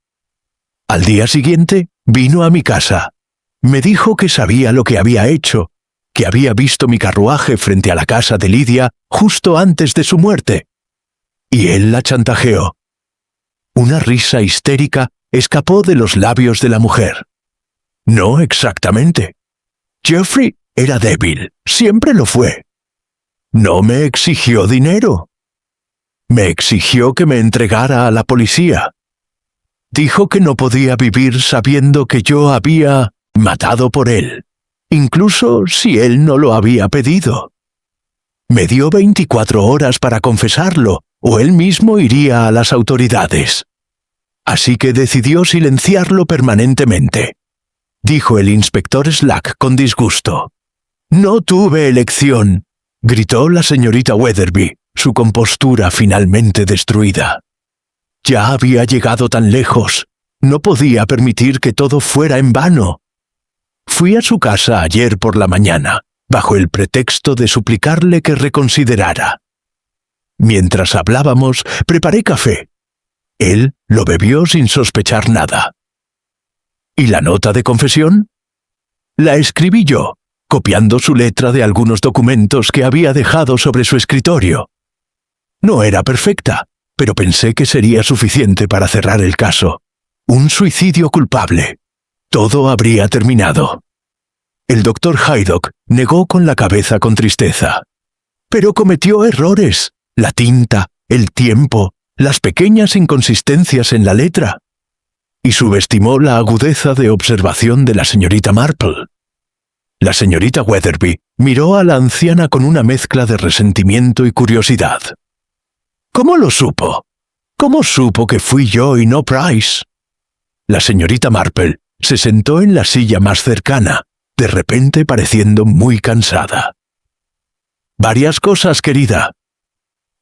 Al día siguiente, vino a mi casa. Me dijo que sabía lo que había hecho, que había visto mi carruaje frente a la casa de Lydia justo antes de su muerte. Y él la chantajeó. Una risa histérica escapó de los labios de la mujer. «No exactamente. Geoffrey era débil, siempre lo fue. No me exigió dinero. Me exigió que me entregara a la policía. Dijo que no podía vivir sabiendo que yo había matado por él, incluso si él no lo había pedido. Me dio 24 horas para confesarlo, o él mismo iría a las autoridades. Así que decidió silenciarlo permanentemente, dijo el inspector Slack con disgusto. No tuve elección, gritó la señorita Weatherby, su compostura finalmente destruida. Ya había llegado tan lejos, no podía permitir que todo fuera en vano. Fui a su casa ayer por la mañana, bajo el pretexto de suplicarle que reconsiderara. Mientras hablábamos, preparé café. Él lo bebió sin sospechar nada. ¿Y la nota de confesión? La escribí yo, copiando su letra de algunos documentos que había dejado sobre su escritorio. No era perfecta, pero pensé que sería suficiente para cerrar el caso. Un suicidio culpable. Todo habría terminado. El doctor Haydock negó con la cabeza con tristeza. Pero cometió errores. La tinta, el tiempo, las pequeñas inconsistencias en la letra. Y subestimó la agudeza de observación de la señorita Marple. La señorita Weatherby miró a la anciana con una mezcla de resentimiento y curiosidad. ¿Cómo lo supo? ¿Cómo supo que fui yo y no Price? La señorita Marple se sentó en la silla más cercana, de repente pareciendo muy cansada. Varias cosas, querida.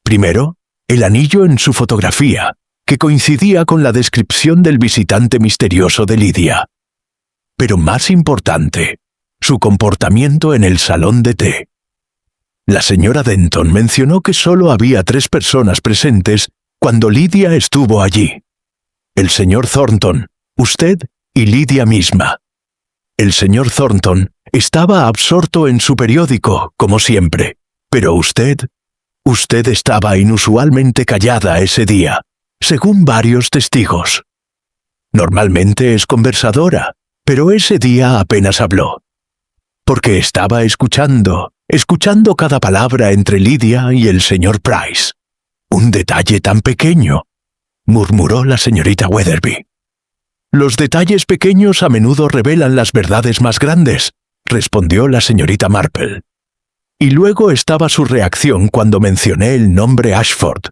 Primero, el anillo en su fotografía, que coincidía con la descripción del visitante misterioso de Lydia. Pero más importante, su comportamiento en el salón de té. La señora Denton mencionó que solo había 3 personas presentes cuando Lydia estuvo allí. El señor Thornton, usted y Lydia misma. El señor Thornton estaba absorto en su periódico, como siempre, pero usted estaba inusualmente callada ese día, según varios testigos. Normalmente es conversadora, pero ese día apenas habló. Porque estaba escuchando cada palabra entre Lydia y el señor Price. Un detalle tan pequeño, murmuró la señorita Weatherby. Los detalles pequeños a menudo revelan las verdades más grandes, respondió la señorita Marple. Y luego estaba su reacción cuando mencioné el nombre Ashford.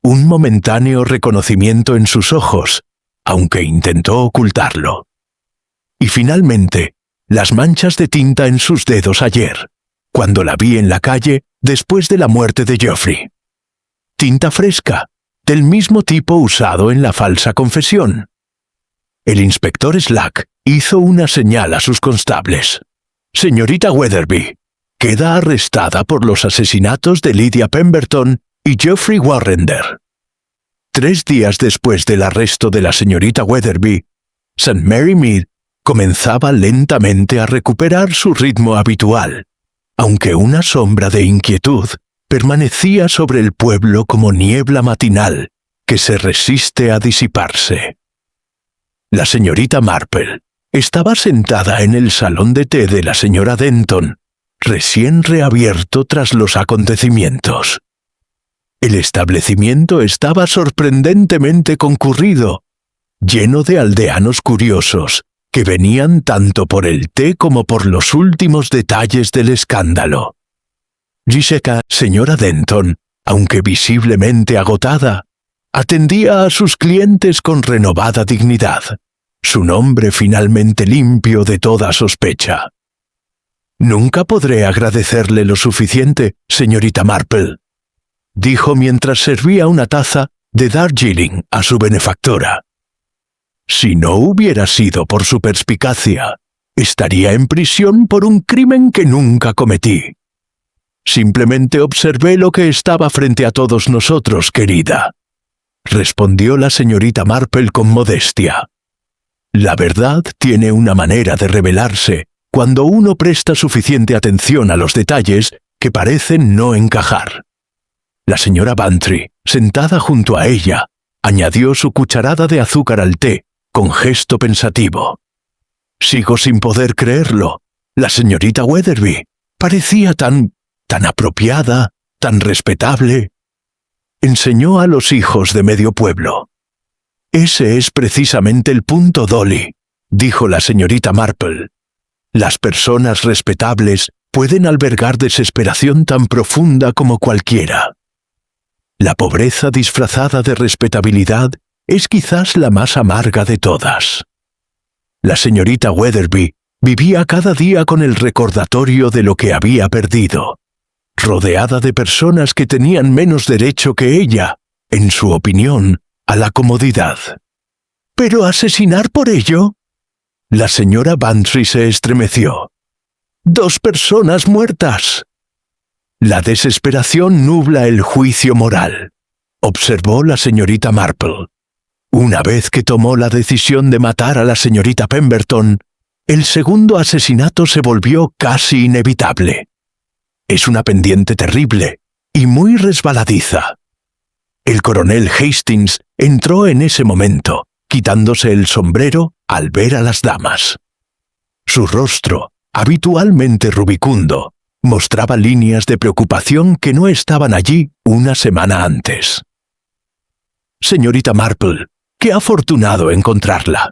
Un momentáneo reconocimiento en sus ojos, aunque intentó ocultarlo. Y finalmente, las manchas de tinta en sus dedos ayer, cuando la vi en la calle después de la muerte de Geoffrey. Tinta fresca, del mismo tipo usado en la falsa confesión. El inspector Slack hizo una señal a sus constables. Señorita Weatherby, queda arrestada por los asesinatos de Lydia Pemberton y Geoffrey Warrender. 3 días después del arresto de la señorita Weatherby, St. Mary Mead comenzaba lentamente a recuperar su ritmo habitual, aunque una sombra de inquietud permanecía sobre el pueblo como niebla matinal que se resiste a disiparse. La señorita Marple estaba sentada en el salón de té de la señora Denton, recién reabierto tras los acontecimientos. El establecimiento estaba sorprendentemente concurrido, lleno de aldeanos curiosos que venían tanto por el té como por los últimos detalles del escándalo. Jessica, señora Denton, aunque visiblemente agotada, atendía a sus clientes con renovada dignidad, su nombre finalmente limpio de toda sospecha. «Nunca podré agradecerle lo suficiente, señorita Marple», dijo mientras servía una taza de Darjeeling a su benefactora. «Si no hubiera sido por su perspicacia, estaría en prisión por un crimen que nunca cometí. Simplemente observé lo que estaba frente a todos nosotros, querida», respondió la señorita Marple con modestia. La verdad tiene una manera de revelarse cuando uno presta suficiente atención a los detalles que parecen no encajar. La señora Bantry, sentada junto a ella, añadió su cucharada de azúcar al té, con gesto pensativo. Sigo sin poder creerlo. La señorita Weatherby parecía tan apropiada, tan respetable. Enseñó a los hijos de medio pueblo. Ese es precisamente el punto, Dolly, dijo la señorita Marple. Las personas respetables pueden albergar desesperación tan profunda como cualquiera. La pobreza disfrazada de respetabilidad es quizás la más amarga de todas. La señorita Weatherby vivía cada día con el recordatorio de lo que había perdido, rodeada de personas que tenían menos derecho que ella, en su opinión, a la comodidad. ¿Pero asesinar por ello? La señora Bantry se estremeció. 2 personas muertas. La desesperación nubla el juicio moral, observó la señorita Marple. Una vez que tomó la decisión de matar a la señorita Pemberton, el segundo asesinato se volvió casi inevitable. Es una pendiente terrible y muy resbaladiza. El coronel Hastings entró en ese momento, quitándose el sombrero al ver a las damas. Su rostro, habitualmente rubicundo, mostraba líneas de preocupación que no estaban allí una semana antes. «Señorita Marple, qué afortunado encontrarla»,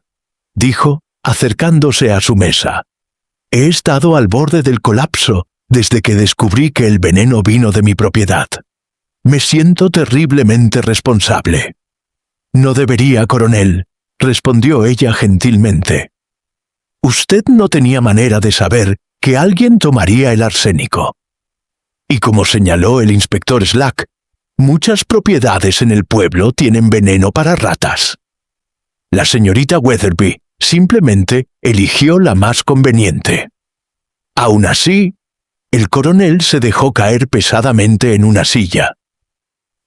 dijo, acercándose a su mesa. «He estado al borde del colapso desde que descubrí que el veneno vino de mi propiedad. Me siento terriblemente responsable». «No debería, coronel», respondió ella gentilmente. «Usted no tenía manera de saber que alguien tomaría el arsénico. Y como señaló el inspector Slack, muchas propiedades en el pueblo tienen veneno para ratas. La señorita Weatherby simplemente eligió la más conveniente. Aún así, el coronel se dejó caer pesadamente en una silla.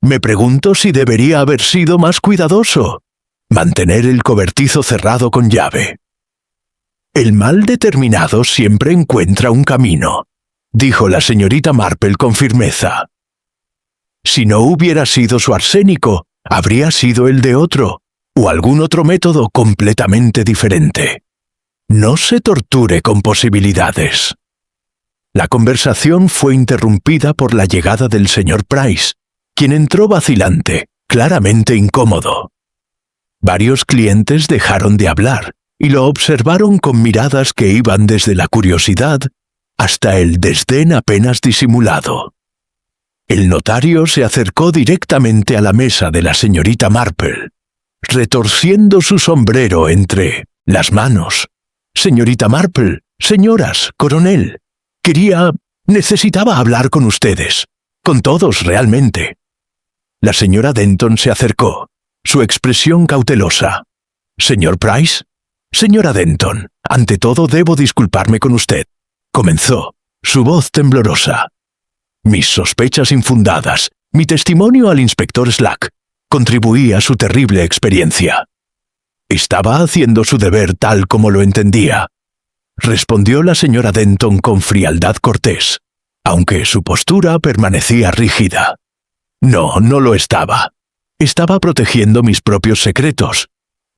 Me pregunto si debería haber sido más cuidadoso. Mantener el cobertizo cerrado con llave. El mal determinado siempre encuentra un camino, dijo la señorita Marple con firmeza. Si no hubiera sido su arsénico, habría sido el de otro, o algún otro método completamente diferente. No se torture con posibilidades. La conversación fue interrumpida por la llegada del señor Price, quien entró vacilante, claramente incómodo. Varios clientes dejaron de hablar y lo observaron con miradas que iban desde la curiosidad hasta el desdén apenas disimulado. El notario se acercó directamente a la mesa de la señorita Marple, retorciendo su sombrero entre las manos. «Señorita Marple, señoras, coronel, necesitaba hablar con ustedes, con todos realmente». La señora Denton se acercó, su expresión cautelosa. «Señor Price, señora Denton, ante todo debo disculparme con usted», comenzó, su voz temblorosa. «Mis sospechas infundadas, mi testimonio al inspector Slack, contribuí a su terrible experiencia». «Estaba haciendo su deber tal como lo entendía», respondió la señora Denton con frialdad cortés, aunque su postura permanecía rígida. «No, no lo estaba. Estaba protegiendo mis propios secretos,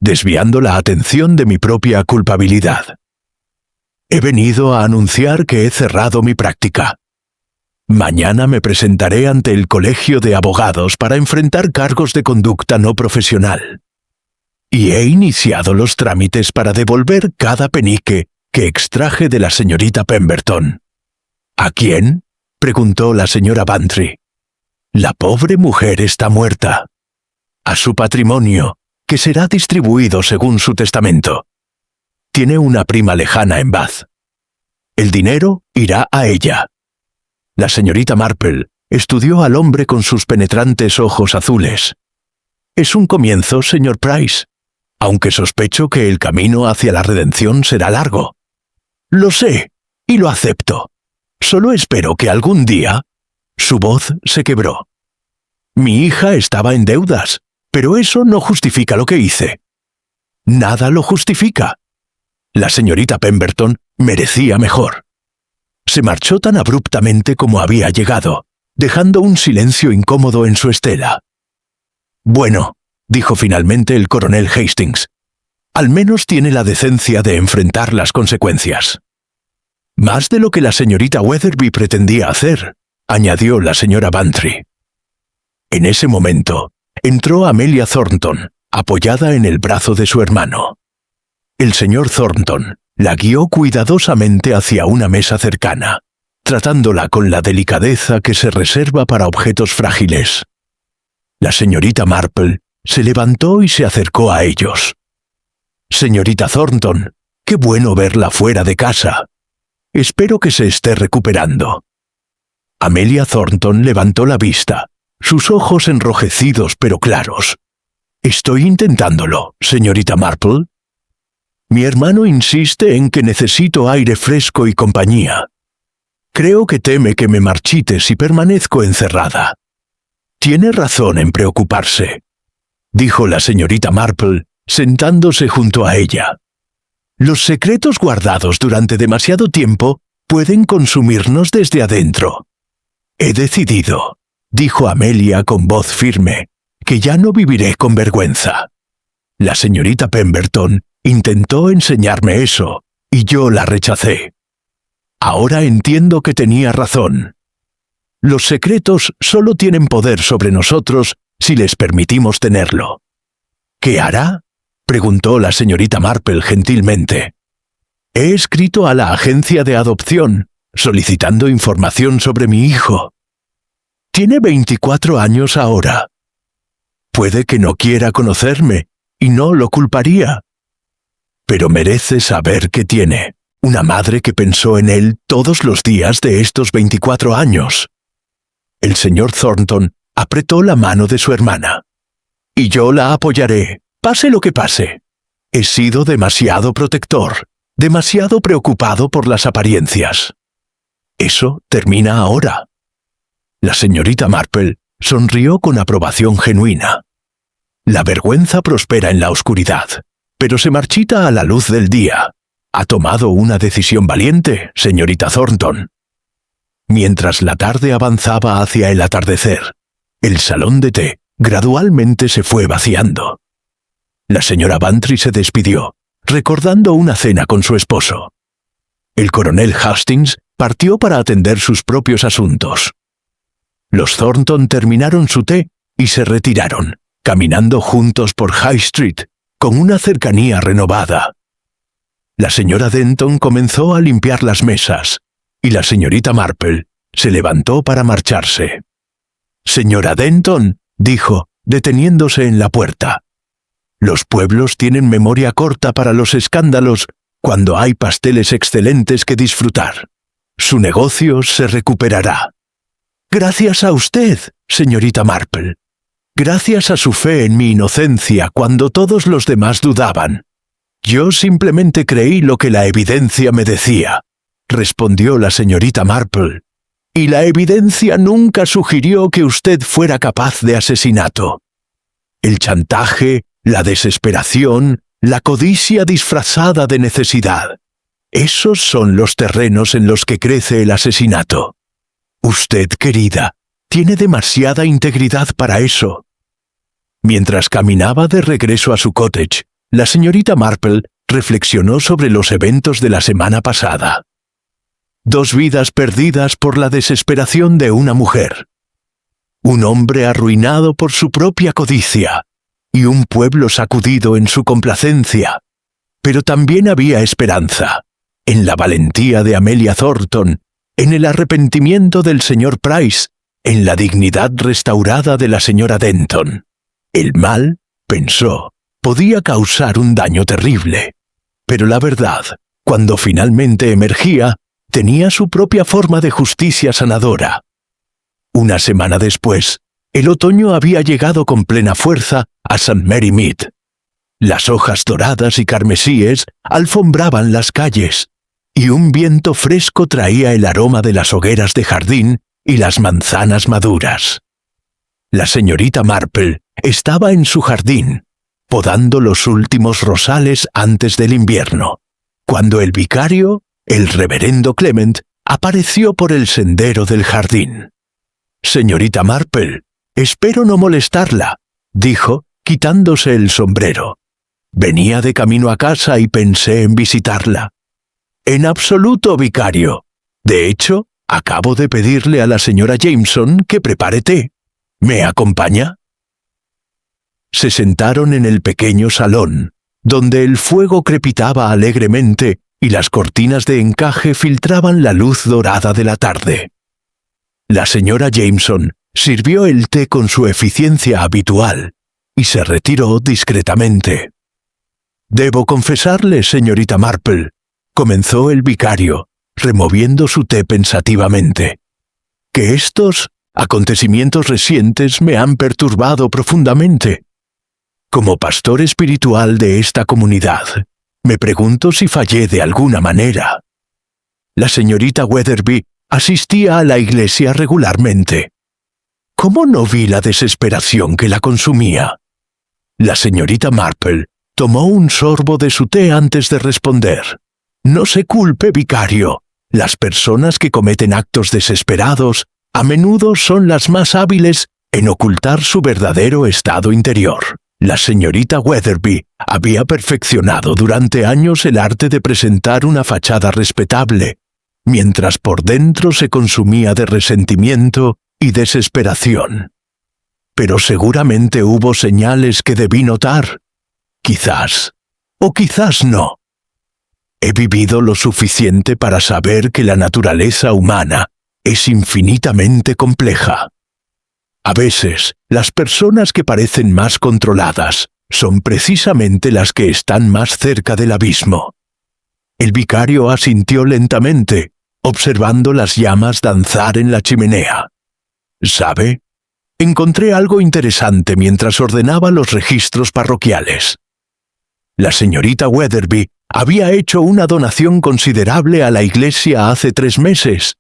desviando la atención de mi propia culpabilidad. He venido a anunciar que he cerrado mi práctica. Mañana me presentaré ante el Colegio de Abogados para enfrentar cargos de conducta no profesional. Y he iniciado los trámites para devolver cada penique que extraje de la señorita Pemberton». «¿A quién?», preguntó la señora Bantry. «La pobre mujer está muerta. A su patrimonio, que será distribuido según su testamento. Tiene una prima lejana en Bath. El dinero irá a ella». La señorita Marple estudió al hombre con sus penetrantes ojos azules. «Es un comienzo, señor Price, aunque sospecho que el camino hacia la redención será largo. Lo sé, y lo acepto. Solo espero que algún día...». Su voz se quebró. «Mi hija estaba en deudas, pero eso no justifica lo que hice. Nada lo justifica. La señorita Pemberton merecía mejor». Se marchó tan abruptamente como había llegado, dejando un silencio incómodo en su estela. «Bueno», dijo finalmente el coronel Hastings, «al menos tiene la decencia de enfrentar las consecuencias». «Más de lo que la señorita Weatherby pretendía hacer», añadió la señora Bantry. En ese momento, entró Amelia Thornton, apoyada en el brazo de su hermano. El señor Thornton la guió cuidadosamente hacia una mesa cercana, tratándola con la delicadeza que se reserva para objetos frágiles. La señorita Marple se levantó y se acercó a ellos. «Señorita Thornton, qué bueno verla fuera de casa. Espero que se esté recuperando». Amelia Thornton levantó la vista, sus ojos enrojecidos pero claros. «Estoy intentándolo, señorita Marple. Mi hermano insiste en que necesito aire fresco y compañía. Creo que teme que me marchite si permanezco encerrada. Tiene razón en preocuparse», dijo la señorita Marple, sentándose junto a ella. «Los secretos guardados durante demasiado tiempo pueden consumirnos desde adentro. He decidido», dijo Amelia con voz firme, «que ya no viviré con vergüenza. La señorita Pemberton intentó enseñarme eso, y yo la rechacé. Ahora entiendo que tenía razón. Los secretos solo tienen poder sobre nosotros si les permitimos tenerlo». «¿Qué hará?», preguntó la señorita Marple gentilmente. «He escrito a la agencia de adopción, solicitando información sobre mi hijo. Tiene 24 años ahora. Puede que no quiera conocerme, y no lo culparía. Pero merece saber que tiene una madre que pensó en él todos los días de estos 24 años». El señor Thornton apretó la mano de su hermana. «Y yo la apoyaré, pase lo que pase. He sido demasiado protector, demasiado preocupado por las apariencias. Eso termina ahora». La señorita Marple sonrió con aprobación genuina. «La vergüenza prospera en la oscuridad, pero se marchita a la luz del día. Ha tomado una decisión valiente, señorita Thornton». Mientras la tarde avanzaba hacia el atardecer, el salón de té gradualmente se fue vaciando. La señora Bantry se despidió, recordando una cena con su esposo. El coronel Hastings partió para atender sus propios asuntos. Los Thornton terminaron su té y se retiraron, caminando juntos por High Street, con una cercanía renovada. La señora Denton comenzó a limpiar las mesas, y la señorita Marple se levantó para marcharse. «Señora Denton», dijo, deteniéndose en la puerta, «los pueblos tienen memoria corta para los escándalos cuando hay pasteles excelentes que disfrutar. Su negocio se recuperará». «Gracias a usted, señorita Marple. Gracias a su fe en mi inocencia cuando todos los demás dudaban. Yo simplemente creí lo que la evidencia me decía», respondió la señorita Marple. «Y la evidencia nunca sugirió que usted fuera capaz de asesinato. El chantaje, la desesperación, la codicia disfrazada de necesidad. Esos son los terrenos en los que crece el asesinato. Usted, querida, tiene demasiada integridad para eso». Mientras caminaba de regreso a su cottage, la señorita Marple reflexionó sobre los eventos de la semana pasada. 2 vidas perdidas por la desesperación de una mujer. Un hombre arruinado por su propia codicia, y un pueblo sacudido en su complacencia. Pero también había esperanza, en la valentía de Amelia Thornton, en el arrepentimiento del señor Price, en la dignidad restaurada de la señora Denton. El mal, pensó, podía causar un daño terrible, pero la verdad, cuando finalmente emergía, tenía su propia forma de justicia sanadora. Una semana después, el otoño había llegado con plena fuerza a St. Mary Mead. Las hojas doradas y carmesíes alfombraban las calles, y un viento fresco traía el aroma de las hogueras de jardín y las manzanas maduras. La señorita Marple estaba en su jardín, podando los últimos rosales antes del invierno, cuando el vicario, el reverendo Clement, apareció por el sendero del jardín. «Señorita Marple, espero no molestarla», dijo, quitándose el sombrero. «Venía de camino a casa y pensé en visitarla». «En absoluto, vicario. De hecho, acabo de pedirle a la señora Jameson que prepare té. ¿Me acompaña?». Se sentaron en el pequeño salón, donde el fuego crepitaba alegremente y las cortinas de encaje filtraban la luz dorada de la tarde. La señora Jameson sirvió el té con su eficiencia habitual y se retiró discretamente. «Debo confesarle, señorita Marple», comenzó el vicario, removiendo su té pensativamente, «que estos acontecimientos recientes me han perturbado profundamente. Como pastor espiritual de esta comunidad, me pregunto si fallé de alguna manera. La señorita Weatherby asistía a la iglesia regularmente. ¿Cómo no vi la desesperación que la consumía?» La señorita Marple tomó un sorbo de su té antes de responder. «No se culpe, vicario. Las personas que cometen actos desesperados a menudo son las más hábiles en ocultar su verdadero estado interior. La señorita Weatherby había perfeccionado durante años el arte de presentar una fachada respetable, mientras por dentro se consumía de resentimiento y desesperación. Pero seguramente hubo señales que debí notar. Quizás, o quizás no. He vivido lo suficiente para saber que la naturaleza humana es infinitamente compleja. A veces, las personas que parecen más controladas son precisamente las que están más cerca del abismo». El vicario asintió lentamente, observando las llamas danzar en la chimenea. «¿Sabe? Encontré algo interesante mientras ordenaba los registros parroquiales. La señorita Weatherby había hecho una donación considerable a la iglesia hace 3 meses,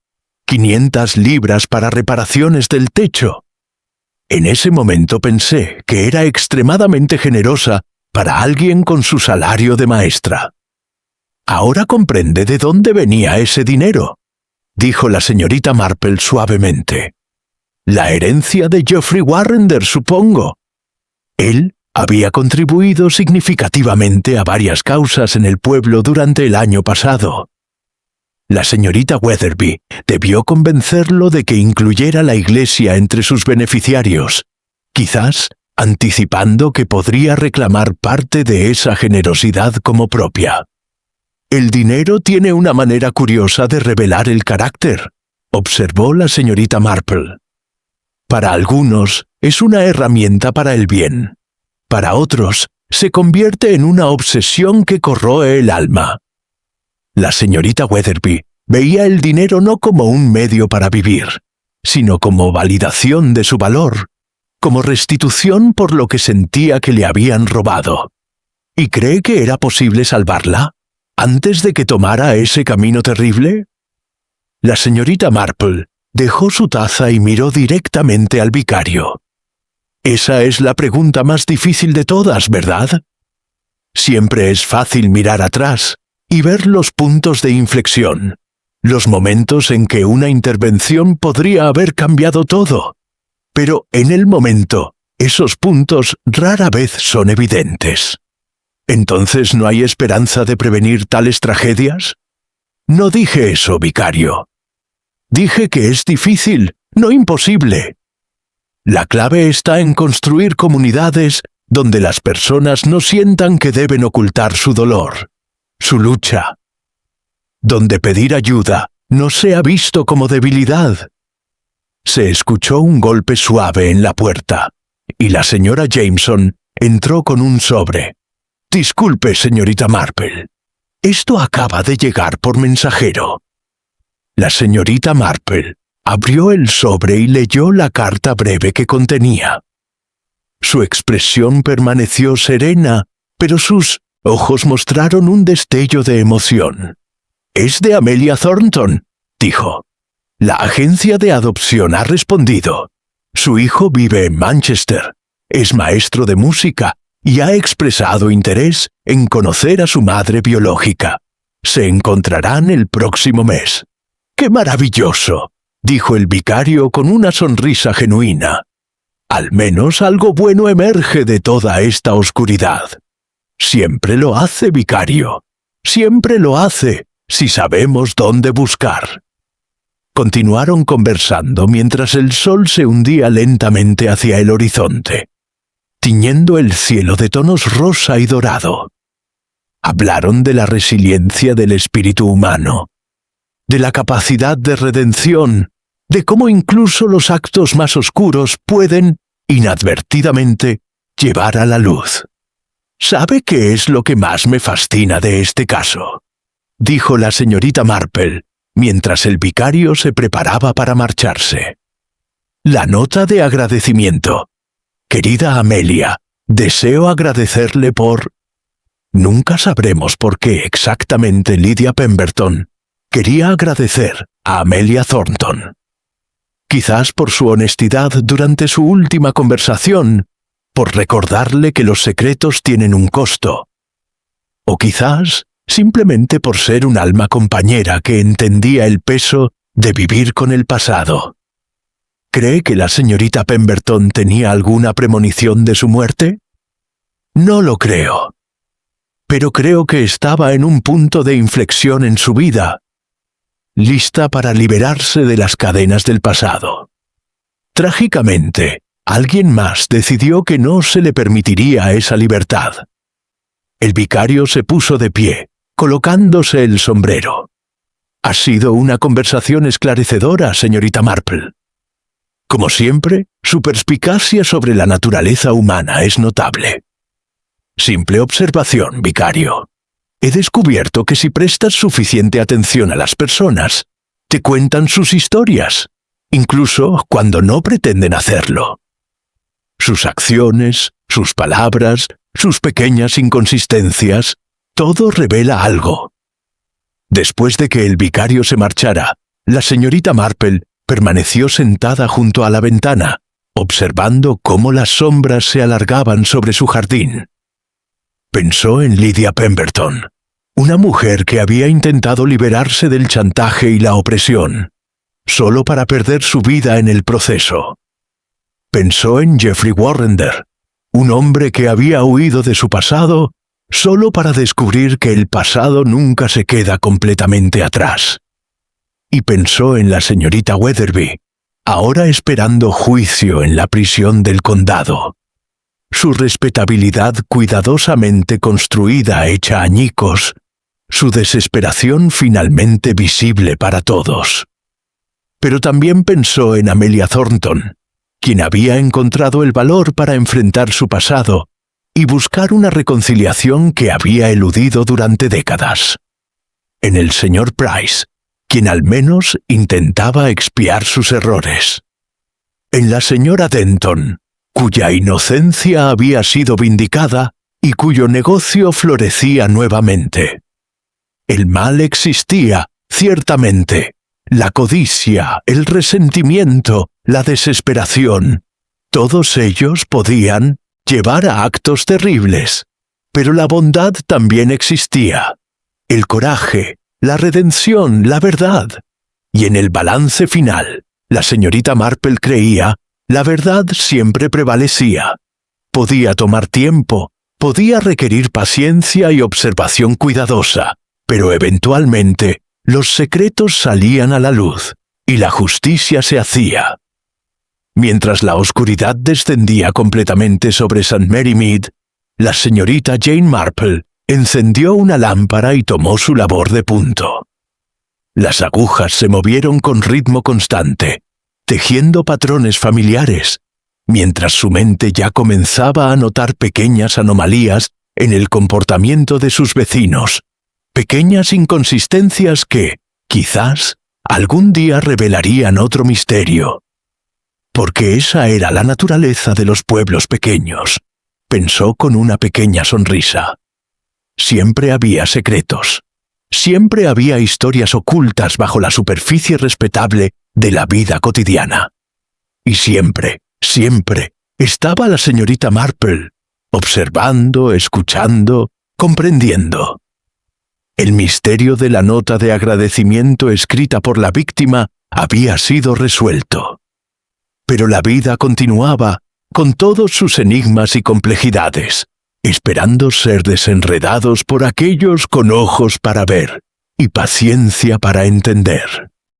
500 libras para reparaciones del techo. En ese momento pensé que era extremadamente generosa para alguien con su salario de maestra. Ahora comprende de dónde venía ese dinero», dijo la señorita Marple suavemente. «La herencia de Geoffrey Warrender, supongo. Él había contribuido significativamente a varias causas en el pueblo durante el año pasado. La señorita Weatherby debió convencerlo de que incluyera la iglesia entre sus beneficiarios, quizás anticipando que podría reclamar parte de esa generosidad como propia. El dinero tiene una manera curiosa de revelar el carácter», observó la señorita Marple. «Para algunos es una herramienta para el bien. Para otros se convierte en una obsesión que corroe el alma». La señorita Weatherby veía el dinero no como un medio para vivir, sino como validación de su valor, como restitución por lo que sentía que le habían robado. ¿Y cree que era posible salvarla antes de que tomara ese camino terrible? La señorita Marple dejó su taza y miró directamente al vicario. «Esa es la pregunta más difícil de todas, ¿verdad? Siempre es fácil mirar atrás y ver los puntos de inflexión, los momentos en que una intervención podría haber cambiado todo. Pero en el momento, esos puntos rara vez son evidentes. ¿Entonces no hay esperanza de prevenir tales tragedias? No dije eso, vicario. Dije que es difícil, no imposible. La clave está en construir comunidades donde las personas no sientan que deben ocultar su dolor, su lucha. Donde pedir ayuda no sea visto como debilidad». Se escuchó un golpe suave en la puerta, y la señora Jameson entró con un sobre. «Disculpe, señorita Marple. Esto acaba de llegar por mensajero». La señorita Marple abrió el sobre y leyó la carta breve que contenía. Su expresión permaneció serena, pero sus ojos mostraron un destello de emoción. «Es de Amelia Thornton», dijo. «La agencia de adopción ha respondido. Su hijo vive en Manchester, es maestro de música y ha expresado interés en conocer a su madre biológica. Se encontrarán el próximo mes». «¡Qué maravilloso!», dijo el vicario con una sonrisa genuina. «Al menos algo bueno emerge de toda esta oscuridad. Siempre lo hace, vicario. Siempre lo hace, si sabemos dónde buscar». Continuaron conversando mientras el sol se hundía lentamente hacia el horizonte, tiñendo el cielo de tonos rosa y dorado. Hablaron de la resiliencia del espíritu humano, de la capacidad de redención, de cómo incluso los actos más oscuros pueden, inadvertidamente, llevar a la luz. ¿Sabe qué es lo que más me fascina de este caso?, dijo la señorita Marple, mientras el vicario se preparaba para marcharse. La nota de agradecimiento. Querida Amelia, deseo agradecerle por... Nunca sabremos por qué exactamente Lydia Pemberton quería agradecer a Amelia Thornton. Quizás por su honestidad durante su última conversación, por recordarle que los secretos tienen un costo. O quizás simplemente por ser un alma compañera que entendía el peso de vivir con el pasado. ¿Cree que la señorita Pemberton tenía alguna premonición de su muerte? No lo creo. Pero creo que estaba en un punto de inflexión en su vida, lista para liberarse de las cadenas del pasado. Trágicamente, alguien más decidió que no se le permitiría esa libertad. El vicario se puso de pie, colocándose el sombrero. Ha sido una conversación esclarecedora, señorita Marple. Como siempre, su perspicacia sobre la naturaleza humana es notable. Simple observación, vicario. He descubierto que si prestas suficiente atención a las personas, te cuentan sus historias, incluso cuando no pretenden hacerlo. Sus acciones, sus palabras, sus pequeñas inconsistencias, todo revela algo. Después de que el vicario se marchara, la señorita Marple permaneció sentada junto a la ventana, observando cómo las sombras se alargaban sobre su jardín. Pensó en Lydia Pemberton, una mujer que había intentado liberarse del chantaje y la opresión, solo para perder su vida en el proceso. Pensó en Geoffrey Warrender, un hombre que había huido de su pasado solo para descubrir que el pasado nunca se queda completamente atrás. Y pensó en la señorita Weatherby, ahora esperando juicio en la prisión del condado. Su respetabilidad cuidadosamente construida hecha añicos, su desesperación finalmente visible para todos. Pero también pensó en Amelia Thornton, quien había encontrado el valor para enfrentar su pasado y buscar una reconciliación que había eludido durante décadas. En el señor Price, quien al menos intentaba expiar sus errores. En la señora Denton, cuya inocencia había sido vindicada y cuyo negocio florecía nuevamente. El mal existía, ciertamente. La codicia, el resentimiento, la desesperación, todos ellos podían llevar a actos terribles, pero la bondad también existía, el coraje, la redención, la verdad. Y en el balance final, la señorita Marple creía, la verdad siempre prevalecía. Podía tomar tiempo, podía requerir paciencia y observación cuidadosa, pero eventualmente los secretos salían a la luz y la justicia se hacía. Mientras la oscuridad descendía completamente sobre St. Mary Mead, la señorita Jane Marple encendió una lámpara y tomó su labor de punto. Las agujas se movieron con ritmo constante, tejiendo patrones familiares, mientras su mente ya comenzaba a notar pequeñas anomalías en el comportamiento de sus vecinos, pequeñas inconsistencias que, quizás, algún día revelarían otro misterio. Porque esa era la naturaleza de los pueblos pequeños, pensó con una pequeña sonrisa. Siempre había secretos. Siempre había historias ocultas bajo la superficie respetable de la vida cotidiana. Y siempre, siempre, estaba la señorita Marple, observando, escuchando, comprendiendo. El misterio de la nota de agradecimiento escrita por la víctima había sido resuelto. Pero la vida continuaba, con todos sus enigmas y complejidades, esperando ser desenredados por aquellos con ojos para ver y paciencia para entender.